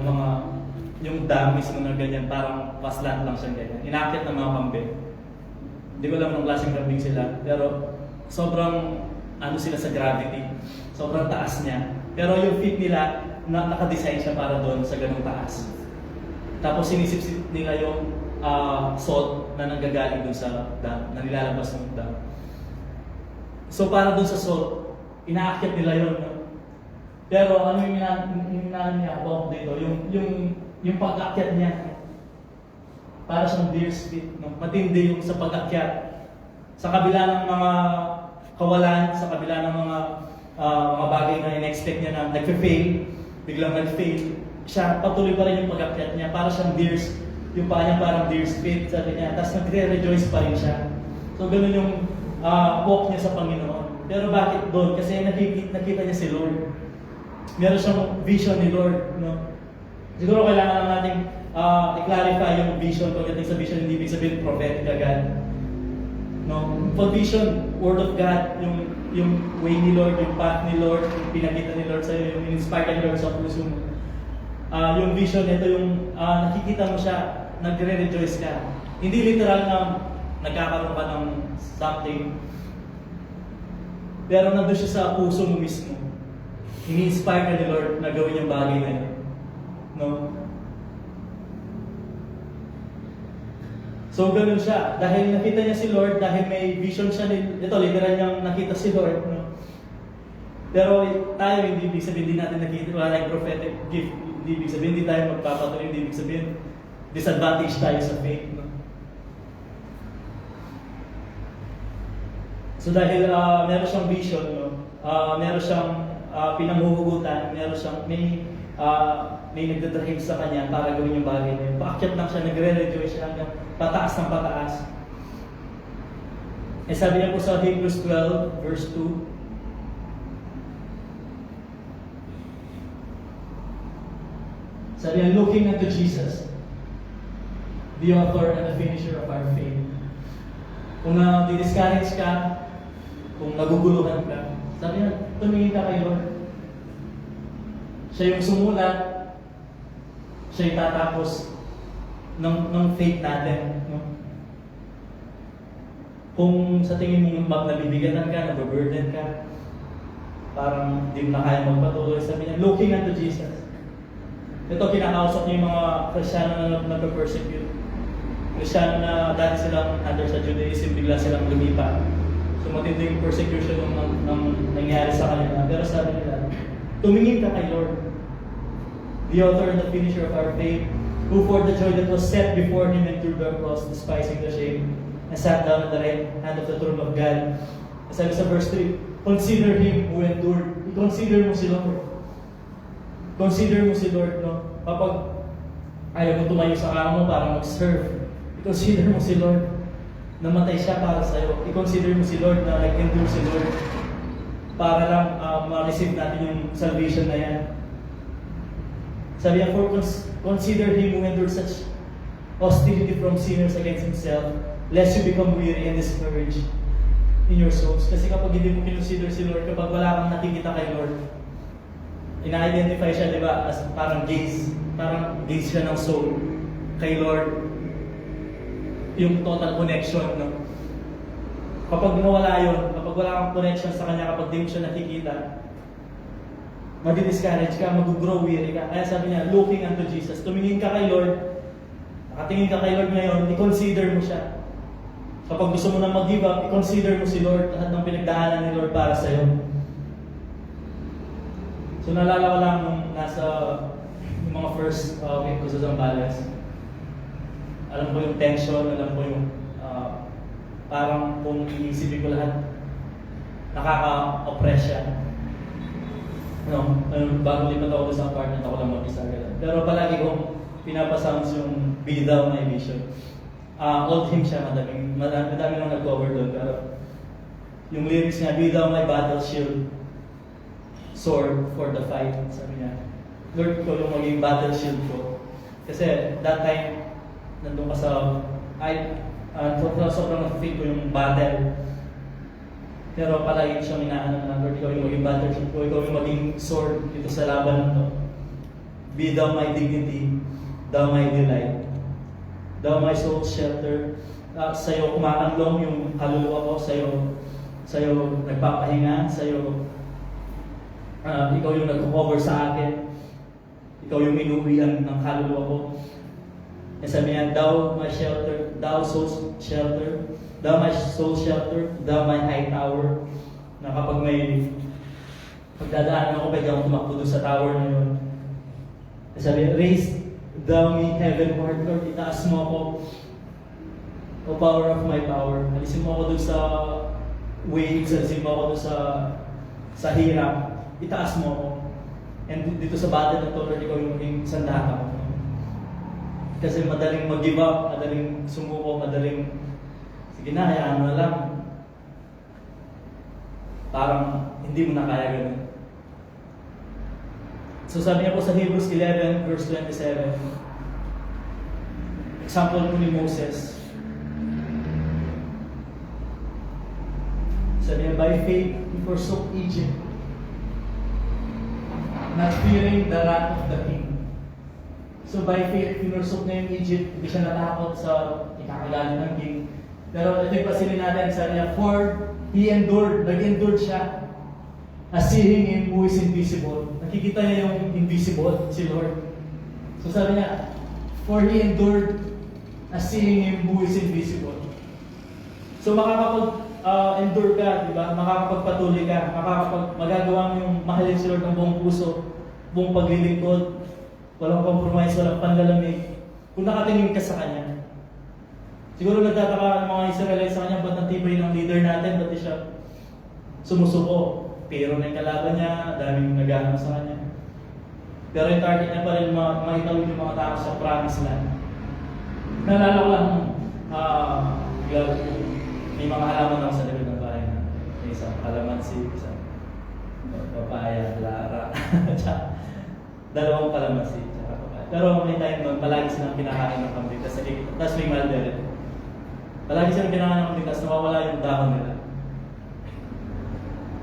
yung dam mismo na ganyan, parang paslat lang siyang ganyan. Inaakit ng mga kambing. Hindi ko alam ng klaseng kambing sila, pero sobrang sila sa gravity. Sobrang taas niya. Pero yung feet nila, nakadesign siya para doon sa ganung taas. Tapos sinisip nila yung salt na nanggagaling doon sa dam, na nilalabas ng dam. So para doon sa salt, inaakit nila yun. Pero ano yung inaakit niya about dito? Yung pag-akyat niya, para siyang deer's feet, no? Matindi yung sa pag-akyat. Sa kabila ng mga kawalan, sa kabila ng mga mga bagay na in-expect niya na nag-fail, biglang nag-fail, siya patuloy pa rin yung pag-akyat niya, para siyang deer's, yung paa niya parang deer's feet, sabi niya, tapos nagre-rejoice pa rin siya. So ganun yung walk niya sa Panginoon. Pero bakit doon? Kasi nakita niya si Lord. Meron siyang vision ni Lord. No? Siguro kailangan lang natin i-clarify yung vision. Pagdating sa vision, hindi ibig sabihin prophetic agad. No? Pag vision, Word of God, yung way ni Lord, yung path ni Lord, yung pinakita ni Lord sa'yo, yung inspire ni Lord sa puso mo. Yung vision, ito yung nakikita mo siya, nagre-rejoice ka. Hindi literal na nagkakaroon ka ng something. Pero nandun siya sa puso mo mismo. Ini-inspire ka ni Lord na gawin yung bagay na yun. No? So, ganun siya. Dahil nakita niya si Lord, dahil may vision siya, ito, literal niyang nakita si Lord. No? Pero tayo, hindi ibig sabihin, hindi natin nakita, wala tayong prophetic gift. Hindi ibig sabihin, hindi tayo magpapatuloy, hindi ibig sabihin, disadvantage tayo sa faith. No? So dahil meron siyang vision, no? Meron siyang pinanghuhugutan, meron siyang may nagdadrive sa kanya para gawin yung bagay na yun. Paakyat lang siya, nagre-rejoice siya hanggang pataas ng pataas. Eh sabi niya po sa Hebrews 12, verse 2, sabi niya, looking unto Jesus, the author and the finisher of our faith. Kung di-discourage ka, kung naguguluhan ka, sabi niya, tumingin ka kay Lord. Siya yung sumulat, siya yung tatapos ng faith natin. No? Kung sa tingin mo nabibigatan ka, nababurden ka, parang di mo na kaya magpatuloy, sabi niya, looking unto Jesus. Ito, kinakausap niya yung mga Kristiyano na nag-persecute. Kristiyano na dati silang under sa Judaism, bigla silang lumipat. So matindi yung persecution ng nangyari sa kanila. Pero sabi nila, tumingin ka kay Lord, the author and the finisher of our faith, who for the joy that was set before him endured the cross, despising the shame, and sat down at the right hand of the throne of God. Sabi sa verse 3, consider him who endured. I-consider mo si Lord. Consider mo si Lord, no? Kapag ayaw mo tumayo sa kama mo para mag-serve, i-consider mo si Lord. Namatay siya para sa'yo. I-consider mo si Lord na nag-endure si Lord para lang ma-receive natin yung salvation na yan. Sabi niya, for consider him who endured such hostility from sinners against himself, lest you become weary and discouraged in your souls. Kasi kapag hindi mo kinonsider si Lord, kapag wala kang nakikita kay Lord, ina-identify siya, di ba, as parang gaze siya ng soul kay Lord. Yung total connection, no? Kapag nawala yun, kapag wala kang connection sa Kanya, kapag di mo siya nakikita, madi-discourage ka, mag-grow weary ka. Kaya sabi niya, looking unto Jesus. Tumingin ka kay Lord, nakatingin ka kay Lord ngayon, i-consider mo siya. Kapag gusto mo na mag-give up, i-consider mo si Lord, lahat ng pinagdaanan ni Lord para sa'yo. So naalala ko lang nung nasa yung mga first week ko sa Zambales, alam ko yung tension, alam ko yung parang kung iisipin ko lahat, nakaka-oppress siya. No? Bago lipat ako sa apartment, ako lang mag-isa. Pero palagi kong pinapasounds yung Be Thou My Vision. Old hymn siya, madami lang nag-cover doon. Pero yung lyrics niya, Be Thou My Battle Shield, sword for the fight. Sabi niya, Lord, ko yung maging battle shield ko. Kasi that time, nandun ka sa, sobrang na-feel ko yung battle. Pero palagi siyang inaano na, Lord, ikaw yung maging battle shield ko, ikaw yung maging sword dito sa laban na to. Be thou my dignity, thou my delight, thou my soul's shelter. Sa'yo kumakanlong yung kaluluwa ko, sa'yo nagpapahinga, sa'yo ikaw yung nag-cover sa akin. Ikaw yung inuwian ng kaluluwa ko. E sabi niya, thou my shelter, thou soul's shelter, thou my soul's shelter, thou my high tower. Na kapag may pagdadaanan ako, pwede akong tumakbo doon sa tower na yun. E sabi niya, raise thou me heavenward, Lord, itaas mo ako. O power of my power. Alisin mo ako doon sa waves, alisin mo ako doon sa sa hirap, itaas mo ako. And dito sa battle na to, Lord, ikaw yung maging sandata ko. Kasi madaling mag-give up, madaling sumuko, madaling, sige na, hayaan mo na lang. Parang hindi mo na kaya ganun. So sabi niya po sa Hebrews 11, verse 27, example po ni Moses. Sabi niya, by faith, he forsook Egypt, not fearing the wrath of the king. So by faith, pinursok niya yung Egypt, hindi siya natakot sa ikakagalit ng king. Pero ito yung pasilin natin, sabi niya, for he endured, nag-endured siya, as seeing him who is invisible. Nakikita niya yung invisible, si Lord. So sabi niya, for he endured, as seeing him who is invisible. So makakapag-endure ka, di ba? Makakapagpatuloy ka, magagawa mo yung mahalin si Lord ng buong puso, buong paglilingkod, walang compromise, walang panlalamig. Kung nakatingin ka sa Kanya. Siguro nagtataka ang mga Israelites sa Kanya, ba't natibay ng leader natin, ba't siya sumusuko? Pero na yung kalaban niya, daming naghahanap sa Kanya. Pero yung target niya pa rin, makitawid yung mga tao sa promised land. Naalala ko lang, may mga halaman ako sa likod ng bahay na may isang kalamansi, isang papaya, lara, dalawang kalamansi, tsaka papaya. Pero may time doon, palagi silang kinakain ng kambing, tapos may malberet. Palagi silang kinakain ng kambing, tapos nawawala yung dahon nila.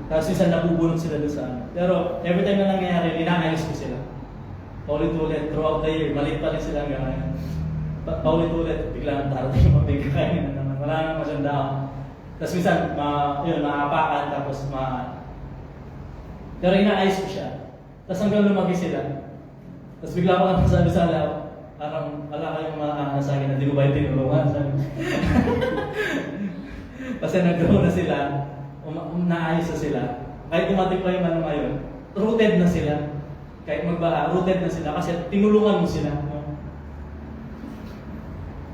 Tapos minsan nabubunot sila doon sa ano. Pero every time na nangyayari, inaayos ko sila. Paulit-ulit, throughout the year, maliit pa rin sila hanggang ngayon. Paulit-ulit, biglang darating yung mabig kain na naman. Wala nang masyang dahon. Tapos minsan, maapakan, tapos pero inaayos ko siya. Tapos hanggang lumaki sila. Tapos bigla ko lang sabi sa alaw, parang wala kayong maaanan sa akin na di ko ba yung tinulungan. Kasi nag-grow na sila, naayos na sila. Kahit tumating pa yung ano ngayon, rooted na sila. Kahit magbaha, rooted na sila kasi tinulungan mo sila.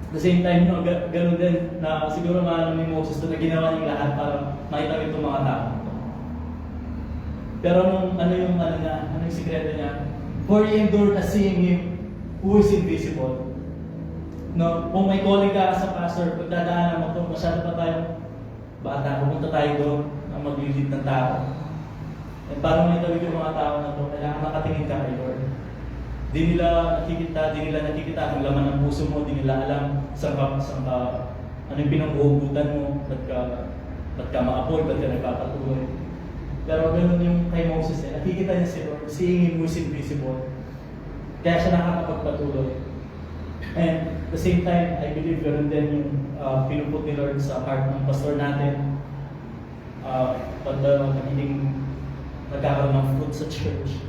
At the same time, ganoon din na siguro maano ni Moses na ginawa niyang lahat para makita itong mga tao. Pero ano yung sikreto niya? For he endured as seeing him who is invisible. No, kung may calling ka sa pastor, pagdadaanan mo ito, masyado pa tayo bata, pumunta tayo doon ang maglilid ng tao. At para makitawid yung mga tao na ito, kailangan makatingin ka kay Lord. Di nila nakikita ang laman ng puso mo, di nila alam ano yung pinanghuhugutan mo, ba't ka maapoy, ba't ka nagpapatuloy. Pero ganoon yung kay Moses nakikita niya si Lord, seeing him who is invisible. Kaya siya nakakapagpatuloy. And at the same time, I believe ganoon din yung pinuput ni Lord sa heart ng pastor natin. Pag hindi nagkakaroon ng fruit sa church.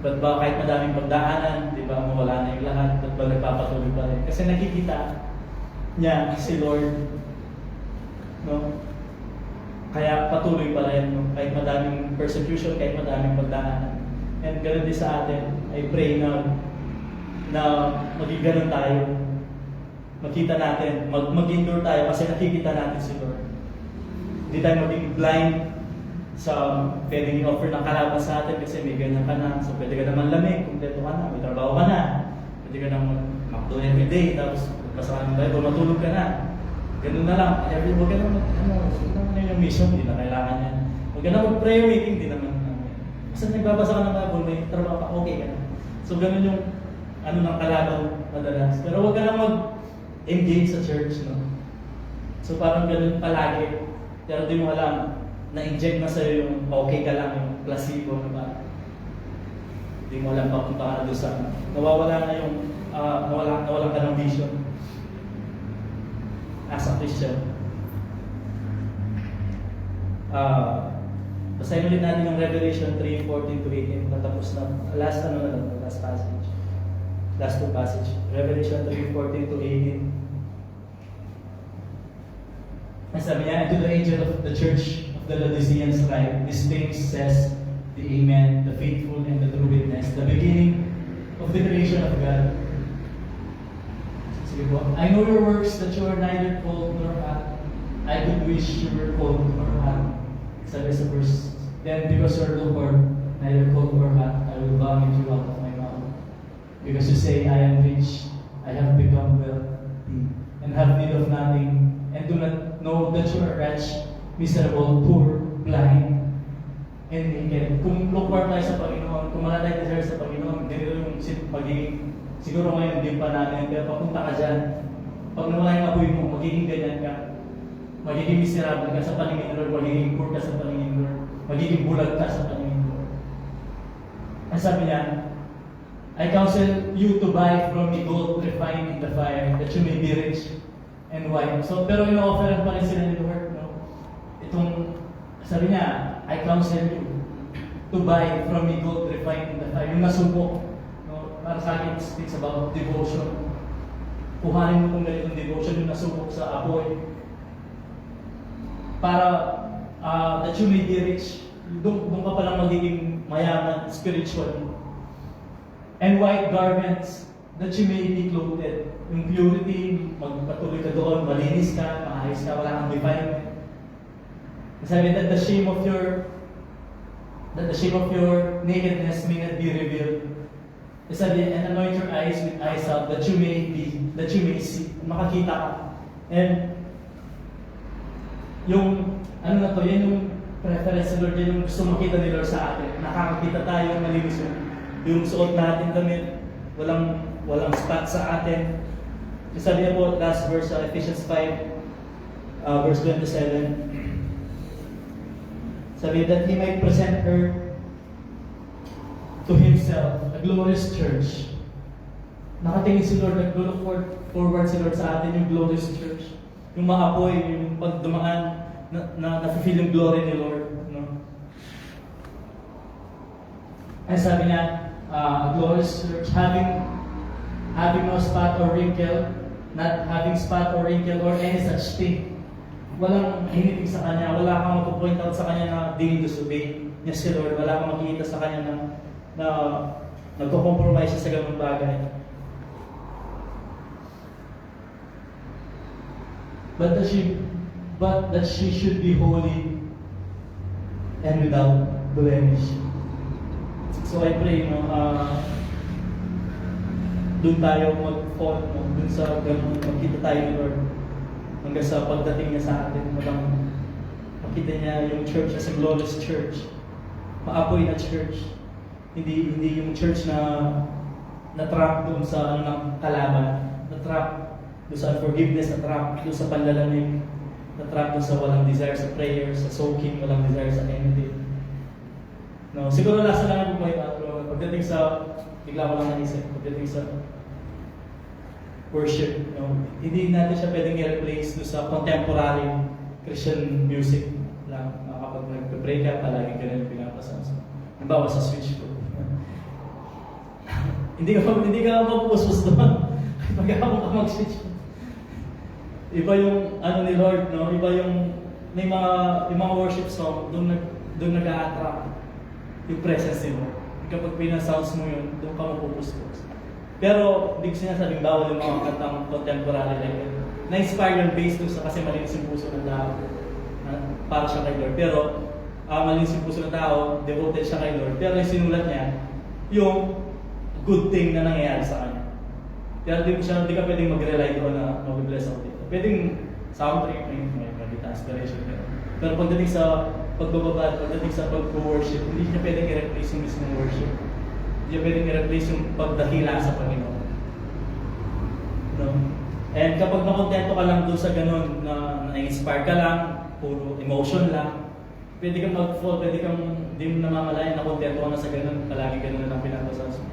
Ba't ba kahit madaming pagdaanan, di ba, mawala na yung lahat, ba't ba nagpapatuloy pa rin? Kasi nakikita niya si Lord, no? Kaya patuloy pa rin, no? Kahit madaming persecution, kahit madaming pagdaanan. And ganoon din sa atin, I pray na maging ganun tayo. Makita natin, mag-endure tayo kasi nakikita natin si Lord. Hindi tayo maging blind sa pwedeng i-offer ng kalaban sa atin kasi may ganyan ka na. So pwede ka naman lamig, kumpleto ka na, may trabaho ka na. Pwede ka naman mag-do everyday, tapos magpasa ka ng Bible, matulog ka na. Ganun na lang. Huwag ka naman, yung mission, hindi na kailangan yan. Huwag ka na mag-prayer meeting, hindi naman. Basta nagbabasa ka ng Bible, may trabaho ka, okay ka na. So ganun yung ng kalaban madalas. Pero huwag ka na mag-engage sa church, no? So parang ganun palagi. Pero di mo alam, na-inject na sa'yo yung okay ka lang, yung placebo na ba? Di mo alam papunta ka na doon sa nawawala na yung, nawalan ka ng vision as a Christian. Basahin ulit natin yung Revelation 3:14-18. Natapos na. Last passage. Last two passage. Revelation 3:14-18. Sabi niya, and to the angel of the church of the Laodiceans write, these things says the Amen, the faithful and the true witness, the beginning of the creation of God. Sige po, I know your works, that you are neither cold nor hot. I could wish you were cold or hot. Sabi sa verse Then because you're lukewarm, neither cold nor hot, I will vomit you out of my mouth. Because you say, I am rich, I have become wealthy, and have need of nothing, and do not know that you are wretched, miserable, poor, blind, and naked. Kung lukewarm tayo sa Panginoon, kung wala tayo desire sa Panginoon, ganito yung magiging, siguro ngayon hindi pa natin, pero papunta ka dyan. Pag nawala yung apoy mo, magiging ganyan ka. Magiging miserable ka sa paningin ng Lord, magiging poor ka sa paningin ng Lord, magiging bulag ka sa paningin ng Lord. Ang sabi niya, I counsel you to buy from me gold refined in the fire, that you may be rich and white. So, pero ino-offeran pa rin sila ni Lord, no? Itong, sabi niya, I counsel you to buy from me gold refined in the fire. Yung nasubok, no? Para sa akin, it speaks about devotion. Kuhanin mo kung ganitong devotion, yung nasubok sa apoy. Para that you may be rich. Doon ka palang magiging mayaman spiritually. And white garments, that you may be clothed. Yung purity, magpatuloy ka doon, malinis ka, maayos ka, wala kang defilement. Sabi that the shame of your nakedness may not be revealed. Sabi, and anoint your eyes with eye salve, that you may see, makakita ka. And yung ano na to, yan yung preference ni Lord, yan yung gusto makita ni Lord sa atin. Nakakakita tayo, malinis yung suot natin damit, walang spot sa atin. Sabi niya po, last verse, Ephesians 5, verse 27. Sabi that He might present her to Himself, a glorious church. Nakatingin si Lord, nag-look forward si Lord sa atin, yung glorious church. Yung maapoy, yung pagdumaan, na-feel yung glory ni Lord. No? Ay sabi niya, a glorious church, having no spot or wrinkle, not having spot or wrinkle or any such thing. Walang hinitig sa Kanya, wala kang mag-point out sa Kanya na dinidisobey niya si Lord, wala kang makikita sa Kanya na nagko-compromise siya sa ganung bagay. But that she should be holy and without blemish. So I pray, doon tayo mag-fall, doon sa ganun, magkita tayo ni Lord. Hanggang sa pagdating niya sa atin, makita niya yung church as a glorious church. Maapoy na church. Hindi yung church na trap doon sa ng kalaban. Na trap doon sa unforgiveness, na trap doon sa panlalamig, na trap doon sa walang desire sa prayer, sa soaking, walang desire sa anything. No, siguro last na lang ang buhay pero pagdating sa, bigla ko lang naisip, pagdating sa worship, hindi natin siya pwedeng i-replace doon sa contemporary Christian music lang. Kapag nag-break up, palagi ganun yung pinapasas. Halimbawa sa switch ko. hindi ka mapupuspos doon. Pagkakabong ka mag-switch. Iba yung ano ni Lord, no? Iba yung may mga worship song, doon nag-a-attract yung presence ni Lord. Kapag pinasounds mo yun, doon ka mapupuspos. Pero hindi ko sinasabing bawal yung mga kantang contemporary like that. Na-inspire yung based doon sa kasi malinis yung puso ng tao. Para siya kay Lord. Pero malinis yung puso ng tao, devoted siya kay Lord. Pero yung sinulat niya, yung good thing na nangyayari sa kanya. Kaya hindi ka pwedeng mag-rely doon na mag-bless ako dito. Pwedeng soundtrack, may magita aspiration. Pero pagdating sa pagbababa, pagdating sa pag-worship, hindi siya pwedeng i-replace yung mismong worship. Hindi siya pwedeng i-replace yung pagdakila sa Panginoon. No? And kapag nakontento ka lang doon sa ganun, na-inspire ka lang, puro emotion lang, pwede kang mag-fall, pwede kang hindi mo namamalayan, nakontento ka na sa ganun, palagi ganun na lang pinapasas mo.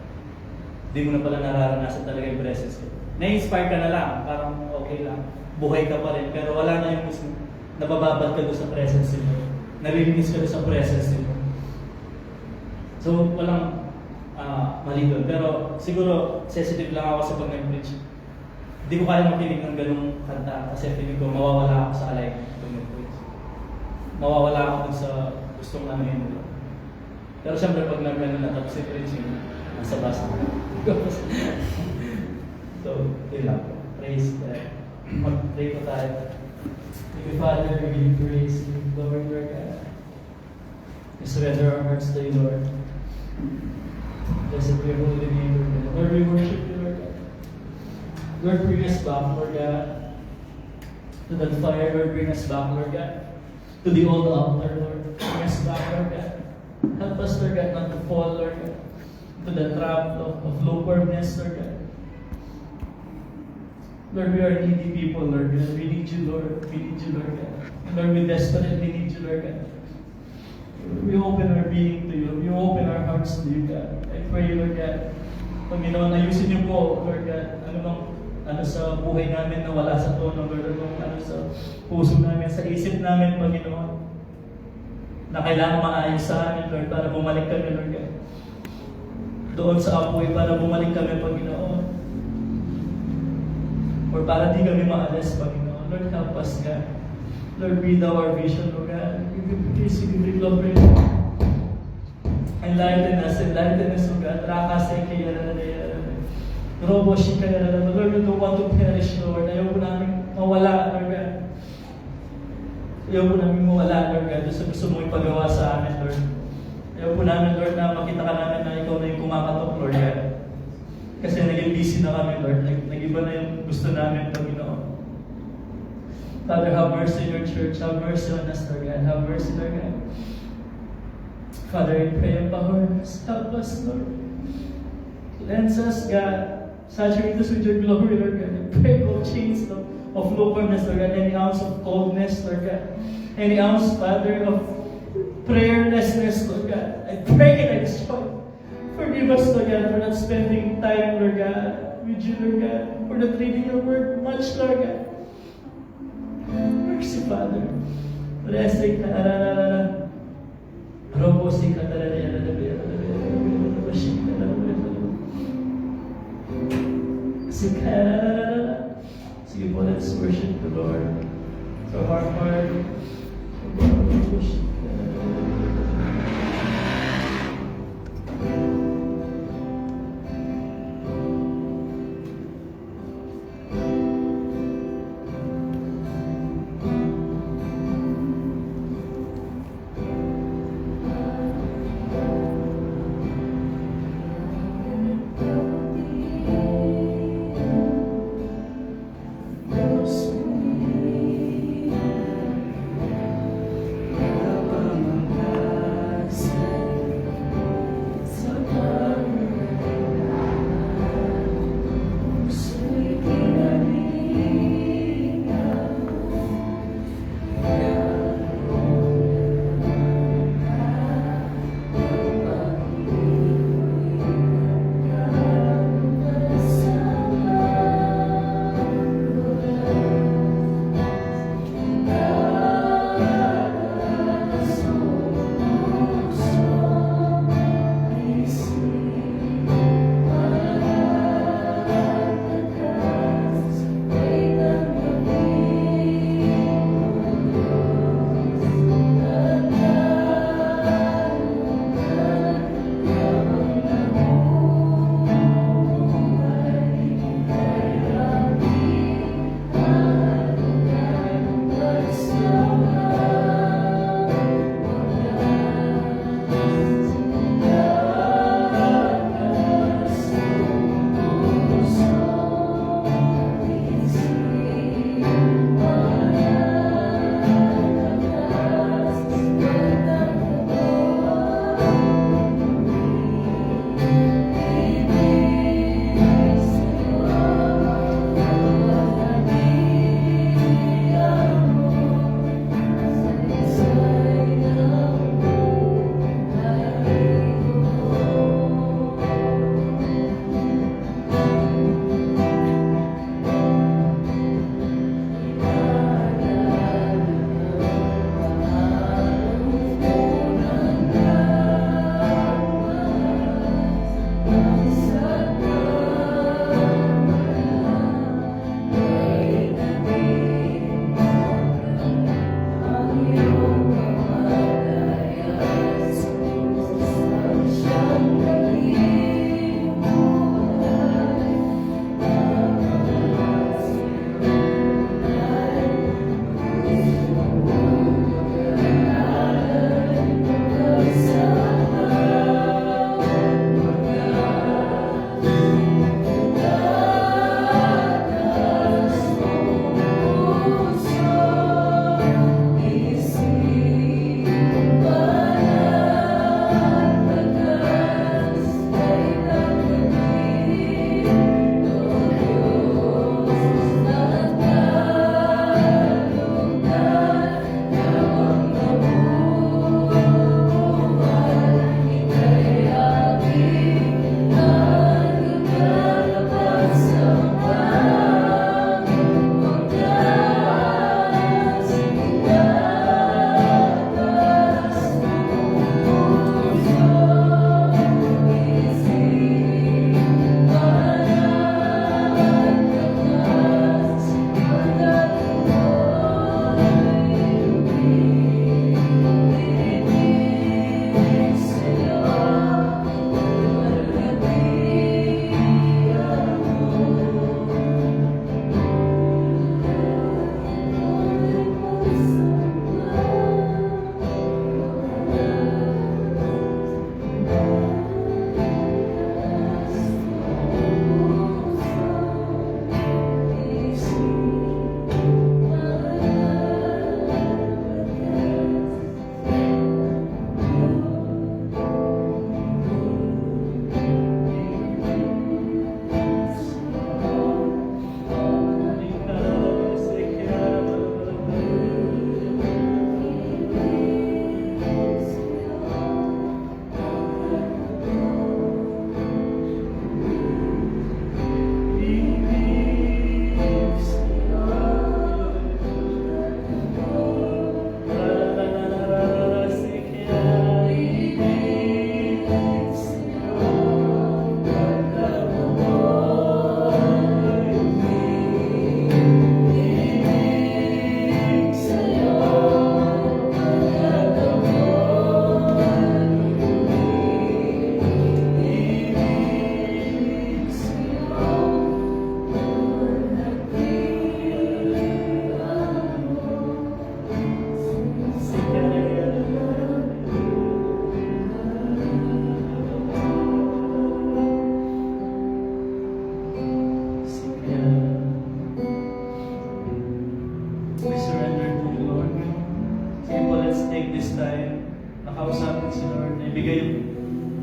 Hindi mo na pala nararanasan talaga yung presence ko. Na-inspire ka na lang, parang okay lang, buhay ka pa rin, pero wala na yung mismo, nabababad ka doon sa presence nyo. Naririnis ka doon sa presence nyo. So, walang mali doon. Pero siguro, sensitive lang ako sa pag-preach. Hindi ko kaya makinig ng ganung kanta kasi feeling ko mawawala ako sa alay pag nag-preach. Mawawala ako dun sa gustong ano yun. Pero syempre pag nag-ano na tapos yung preaching, nasa basa. So, yun lang. Praise God. Mag-pray po tayo. Thank you, Father, we give you praise. Lord, Lord God. surrender our hearts to you, Lord. Blessed be your holy name, Lord God. Lord, we worship you, Lord God. Lord, bring us back, Lord God, to that fire. Lord, bring us back, Lord God, to the old altar, Lord. Bring us back, Lord God. Help us, Lord God, not to fall, Lord God, to the trap of lukewarmness, Lord God. Lord, we are needy people, Lord God. We need you, Lord. We need you, Lord God. Lord, we desperately need you, Lord God. We open our being to you. We open our hearts to you, God. I pray, Lord God, Panginoon, ayusin niyo po, Lord God, ano sa buhay namin na wala sa tono, Lord, ano sa puso namin, sa isip namin, Panginoon, na kailangan maayos sa amin, Lord, para bumalik kami, Lord God. Doon sa apoy, para bumalik kami, Panginoon. Or para di kami maalis, Panginoon. Lord, help us, God. Lord, breathe out our vision, Lord God. We give you praise, we give you glory. Enlighten us, Lord God. Rakase kaya Robo shikaya Lord, we don't want to perish, Lord. Ayaw po namin mawala, Lord God. Ayaw po namin mawala, Lord God. Gusto mo ipagawa sa amin, Lord. Ayaw po namin, Lord, na makita ka namin na ikaw na yung kumakatok, Lord God. Kasi naging busy na kami, Lord. Nag-iba na yung gusto namin, Panginoon. Father, have mercy on your church. Have mercy on us, Lord God. Have mercy, Lord God. Father, I pray, empower us. Help us, Lord. Cleanse us, God. Saturate us with your glory, Lord God. I pray, Lord, chains of lukewarmness, Lord God. Any ounce of coldness, Lord God. Any ounce, Father, of prayerlessness, Lord God. I pray and I destroy. Forgive us, Lord God, for not spending time, Lord God, with you, Lord God. For not reading your word much, Lord God. Mercy, Father. Blessing na Robo si Sige po, let's worship the Lord. So our heart.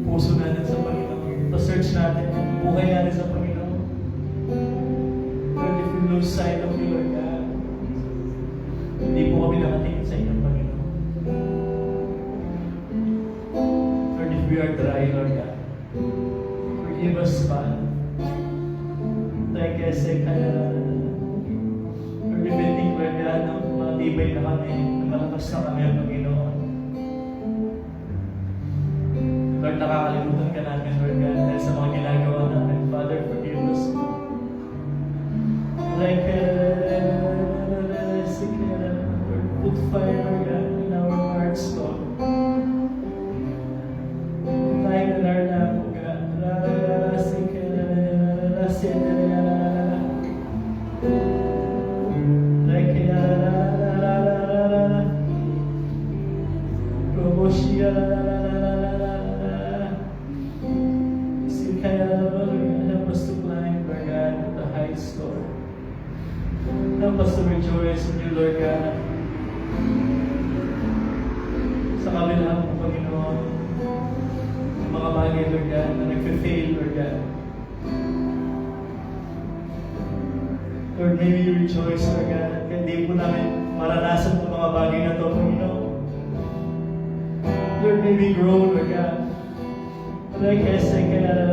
puso natin sa Panginoon. Pa-search natin ang buhay natin sa Panginoon. Lord, if we lose sight of you, Lord God, hindi po kami nakatingin sa inyong Panginoon. Lord, if we are dry, Lord God, forgive us, Father. Tayo kasi kaya, Lord, if we think, Lord God, na matibay na kami, na malakas na kami ang Panginoon. Lord, nakakalimutan ka namin, Lord God, dahil sa mga ginagawa namin. Father, forgive us. Like, Lord, put fire, Lord God, in our hearts, Lord. Light in our lamp, O God. Help us to climb, Lord God, the heights, Lord. Help us to rejoice in you, Lord God. Sa kabila ng Panginoon, ng mga bagay, Lord God, na nagfe-fail, Lord God. Lord, may we rejoice, Lord God, at hindi po namin maranasan itong mga bagay na ito, Panginoon. Lord, may we grow, Lord God. Like I say, kaya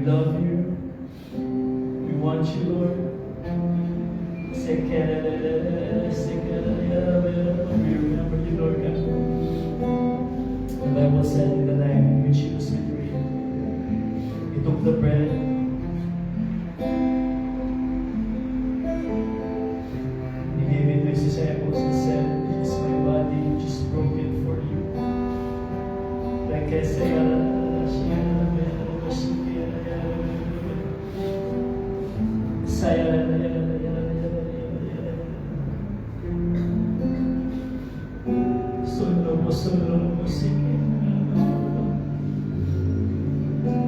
love you. We want you, Lord. We remember you, Lord God. The Bible said in the night in which he was betrayed, he took the bread. He gave it to his disciples and said, "This is my body which is broken for you." Like I say,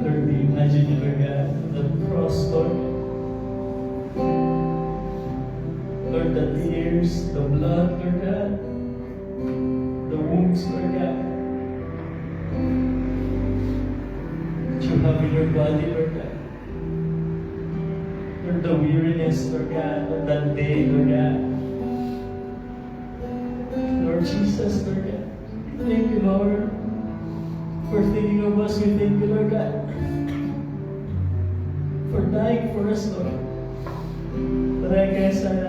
Lord, we imagine you, Lord God, the cross, Lord. Lord, the tears, the blood, Lord God, the wounds, Lord God, that you have in your body, Lord God. Lord, the weariness, Lord God, of that day, Lord God. Lord Jesus, Lord God, thank you, Lord, for thinking of us. We thank you, Lord God, for dying for us, Lord. But I guess, Lord,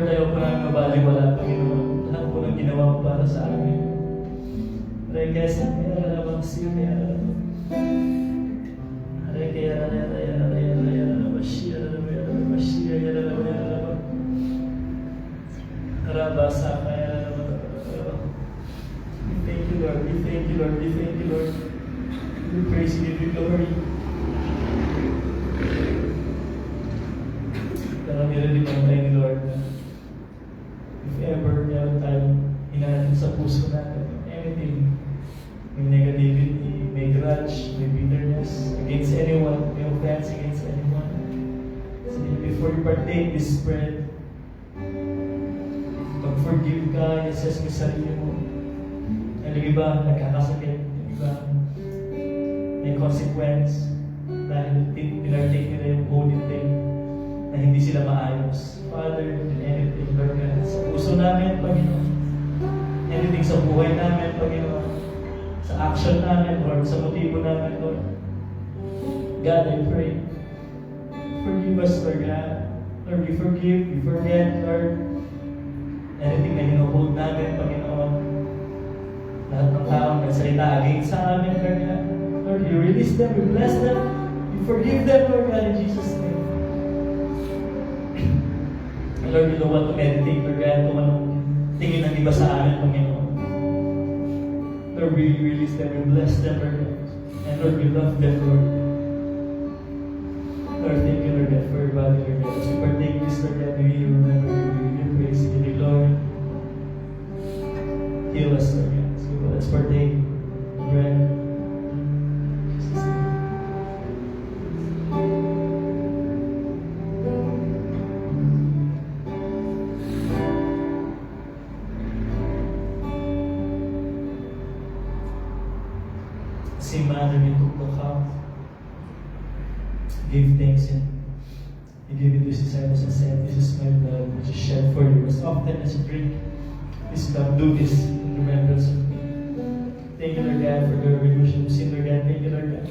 ayaw po namin mabaliwala, Panginoon. Lahat po ng ginawa mo para sa amin. But I guess, we thank you, Lord. We thank you, Lord. We thank you, Lord. We praise you, give you glory. Pero nililip ang tayo ni Lord na if ever meron tayong hinahanap sa puso natin, anything, may negativity, may grudge, may bitterness against anyone, may offense against anyone. So before you partake this bread, pag-forgive ka, i-assess mo sa sarili mo. Yung iba, nagkakasakit. Yung iba, may consequence dahil pinartake nila yung holy thing na hindi sila maayos. Father, in anything, Lord God, sa puso namin, Panginoon, anything sa buhay namin, Panginoon, sa action namin, Lord, sa motibo namin, Lord. God, I pray, forgive us, Lord God. Lord, we forgive, we forget, Lord, anything na hinuhold namin, Panginoon. Lahat ng taong nagsalita against sa amin, Lord God. Lord, you release them, you bless them, you forgive them, Lord God, in Jesus' name. And Lord, we don't want to meditate, Lord God, kung anong tingin ng iba sa amin, Panginoon. Lord, we release them, we bless them, Lord God. And Lord, we love them, Lord. Lord, thank you, Lord God, for your body, Lord God. As we partake this, Lord God, we remember you, we give you praise, we give you glory. Heal us, Lord God. So let's partake the bread. Jesus' name. Same manner he took the cup, gave thanks, and he gave it to his disciples and said, "This is my blood which is shed for you. As often as you drink this cup, do this in remembrance of me." Thank you, Lord God, for the remission of sin, Lord God. Thank you, Lord God,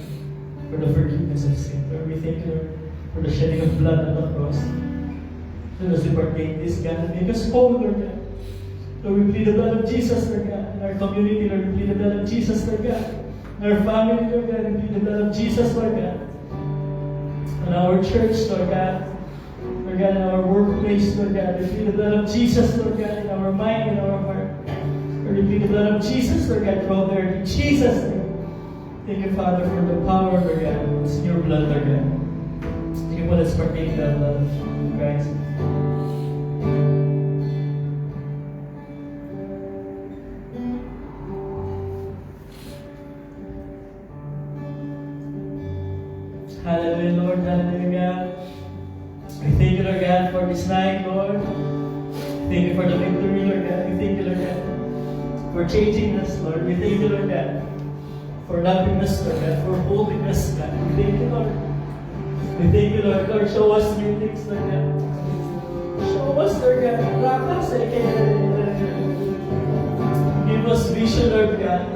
for the forgiveness of sin. Lord, we thank you, Lord, for the shedding of blood on the cross. Lord, as we partake this, God, make us whole, Lord God. Lord, we plead the blood of Jesus, Lord God. In our community, Lord, we plead the blood of Jesus, Lord God. In our family, Lord God, we plead the blood of Jesus, Lord God. In our church, Lord God. Lord God, in our workplace, Lord God, we plead the blood of Jesus, Lord God, in our mind, in our heart. Lord, we plead the blood of Jesus, Lord God, throughout the earth. In Jesus' name. Thank you, Father, for the power, Lord God. It's in your blood, Lord God. Thank you for this partake of blood of Christ. Hallelujah, Lord. Hallelujah, God. We thank you, Lord God, for this night, Lord. Thank you for the victory, Lord God. We thank you, Lord God, for changing us, Lord. We thank you, Lord God, for loving us, Lord God, for holding us, God. We thank you, Lord. We thank you, Lord. Lord, show us new things, Lord God. Show us, Lord God. Give us vision, Lord God.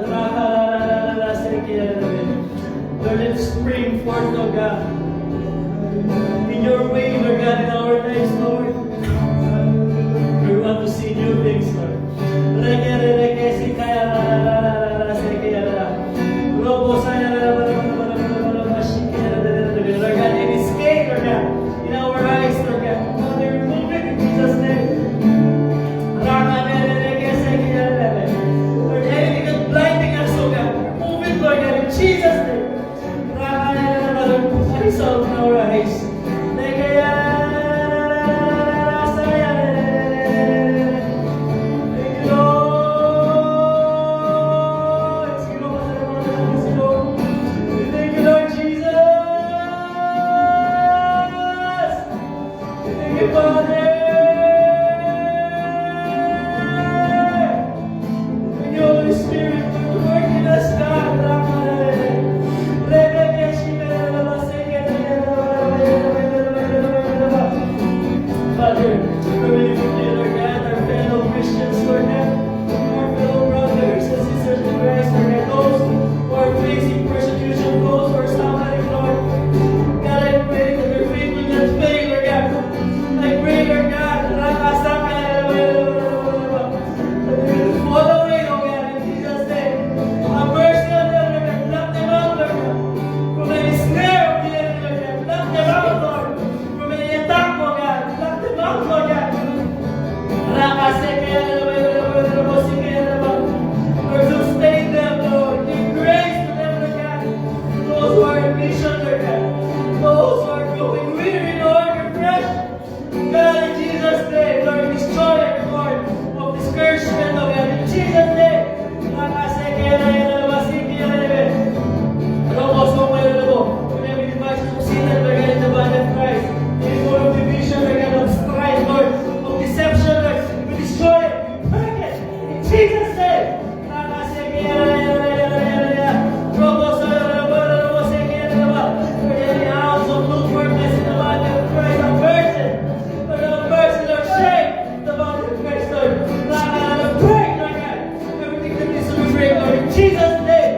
Lord, let it spring forth, Lord God. In your way, Lord God, in our lives, Lord. We want to see new things, Lord. Lord God, any scale, Lord God, in our eyes, Lord God. Father, remove it in Jesus' name. Lord, anything that's blinding us, Lord God, remove it, Lord God, in Jesus' name. Eyes open our eyes. Thank you, Lord. Thank you, Lord Jesus. Thank you, Father. Thank you, Holy Spirit, for working us, God. Father, we really forgive, Lord God, our fellow Christians, Lord God, our fellow brothers and sisters in Christ, Lord God, those who are facing persecution, those who are suffering, Lord. God, I pray that their faith will not fail, Lord God. I pray, Lord God, that they will fall away, Lord God, in Jesus' name. Have mercy on them, Lord God. Pluck them out, Lord God, from any snare of the enemy, Lord God. Pluck them out, Lord, from any attack, Lord God. Pluck them out, Lord God. Lord, sustain them, Lord. Give grace to them, Lord God. Those who are in mission, Lord God. Those who are growing weary, Lord, refresh. God, in Jesus' name, Lord, destroy every Lord of discouragement, Lord God. In Jesus' name. Whenever the devices of sin, Lord God, in the body of Christ, any form of division, Lord God, of strife, Lord, of deception, Lord, we destroy it, we break it, in Jesus' name. Any ounce of lukewarmness in the body of Christ, have mercy. Lord, have mercy, Lord, shake the body of Christ, Lord. Break, Lord God, everything that needs to be break, Lord, in Jesus' name.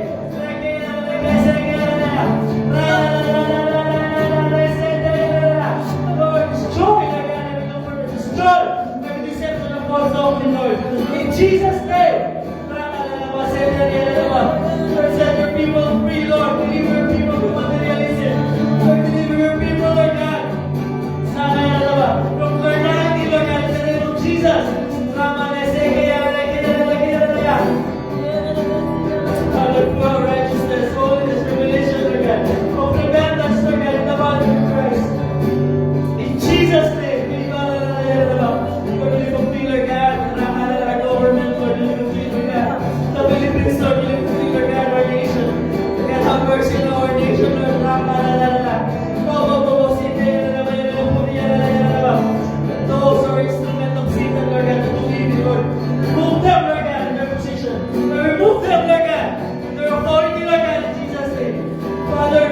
Lord, destroy, Lord God, every lukewarmness, destroy every deception of false doctrine, Lord, in Jesus' name. Lord, set your people free, Lord. Deliver your people from materialism. Lord, deliver your people, Lord God. From carnality, Lord God, in the name of Jesus. Father, for righteousness, holiness, revelation, Lord God. Of repentance, Lord God, in the body of Christ. In Jesus' name, Lord, deliver free, Lord God. Our government, Lord, deliver free, Lord God. The Philippines, Lord, deliver free, Lord God, our nation. Lord God, have mercy on our nation, Lord. Those who are instrument of Satan, Lord God, to believe in, Lord. Remove them, Lord God, in their position. Lord, remove them, Lord God, in their authority, Lord God, in Jesus' name. Father,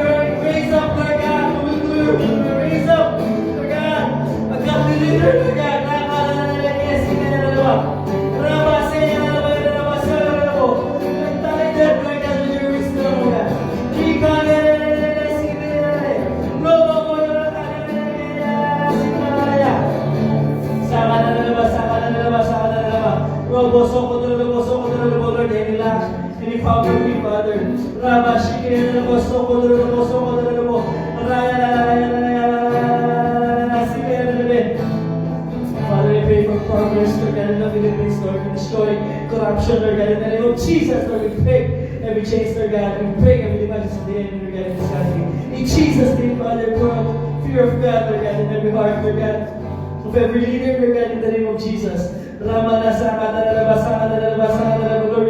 raise up, Lord God, who will do your will. Raise up, Lord God, a godly leader, Lord God. Lord, any power of me, Father. Father, I pray for progress, Lord God, in the Philippines, Lord, and destroy corruption, Lord God, in the name of Jesus, Lord, we break every chains, Lord God, we break every devices of the enemy, Lord God, in this country. In Jesus' name, Father, pour out fear of God, Lord God, in every heart, Lord God, of every leader, Lord God, in the name of Jesus. Lord,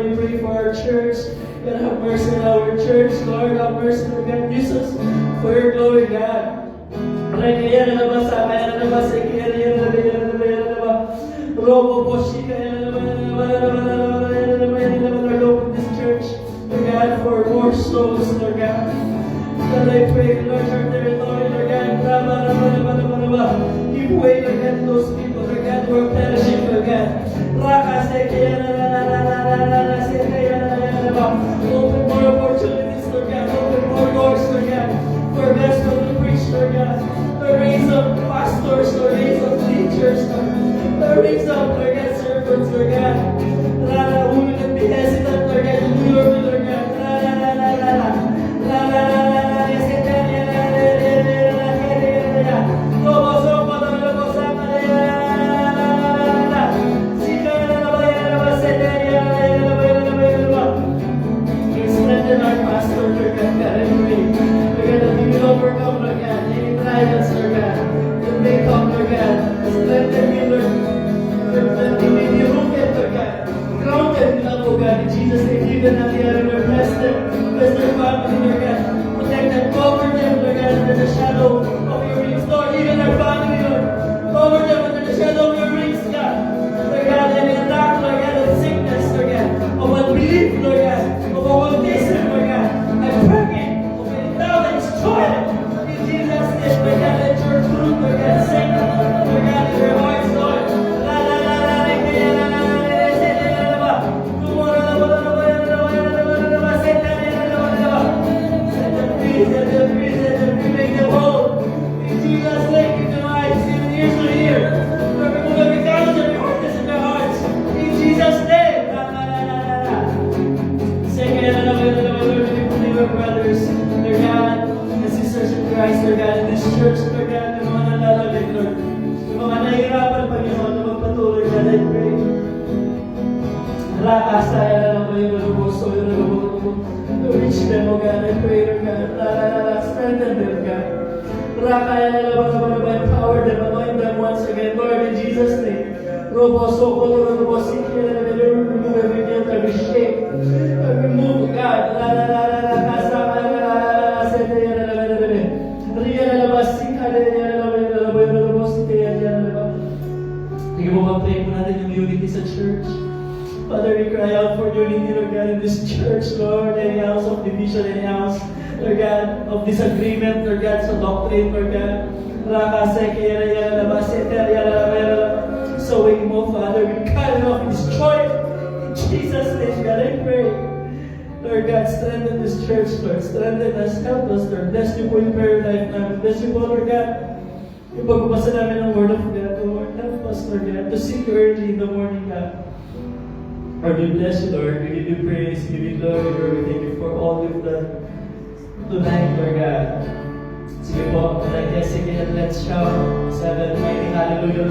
we pray for our church. God, have mercy on our church, Lord, have mercy, Lord God, use us for your glory, God. Open this church, Lord God, for more souls, Lord God. God, I pray, Lord, our territory, Lord God, give way, Lord God, to those people, Lord God, who are perishing, Lord God. Open more opportunities, Lord God, open more doors, Christ, Lord God, in this church, Lord God, yung mga nalalagay, Lord. Yung mga nahihirapan, Panginoon, na magpatuloy, God, I pray. Rakasaya na lang kayo, malubuso, reach them, oh God, I pray, Lord God, strengthen them, God. Rakaya na lang, empower them, anoint them once again, Lord, in Jesus' name. Robo, Soko, Robo, Siki, remove every guilt, every shame, every move, God. Sige mo, mag-pray po natin yung unity sa church. Father, we cry out for unity, Lord God, in this church, Lord. Any house of division, any house, Lord God, of disagreement, Lord God, sa doctrine, Lord God. Sowing mo, Father, we cut it off, destroy it. In Jesus' name, God, I pray. Lord God, strengthen this church, Lord. Strengthen us, help us, Lord. Bless you po yung prayer life namin. Bless you po, Lord God. Yung pagbabasa namin ng Word of God, Lord. Help us, Lord God, to seek you early in the morning, God. Lord, we bless you, Lord. We give you praise, we give you glory, Lord. We thank you for all you've done tonight, Lord God. Sige po, like yes, sige, let's shout. 7, mighty hallelujah.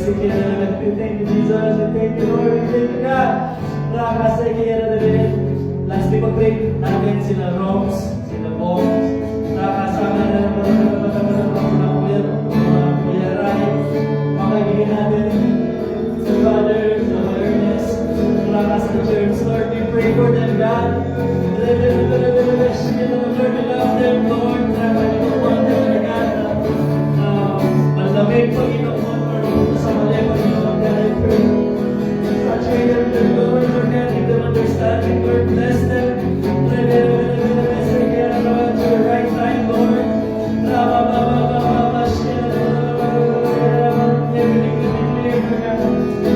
Sige, we thank you, Jesus. We thank you, Lord. We thank you, God. Raka, sige, last week mag-break natin sila Roms, sila Bones. Raka, sama na Kuya Rai. Makagiging natin sa brothers, sa awareness. Raka sa church, Lord. We pray for them, God. Lord, we love them, Lord. Malamig, Panginoon, Lord, sa mali, Panginoon, God, I pray. Saturate them, Lord, Lord, God, give them understanding, Lord, bless them. At your right time, Lord. Everything will be clear, Lord God.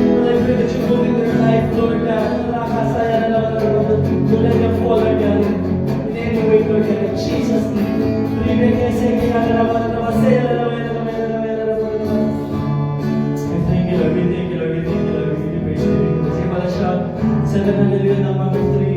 Lord, I pray that you move in their life, Lord God. Nakakasaya na lang, Lord, to let them fall, Lord God, in any way, Lord God, in Jesus' name. Thank you, Lord. We thank you, Lord. We thank you, Lord. We give you praise. Kasi pala siya, sa hallelujah ng 1, 2, 3.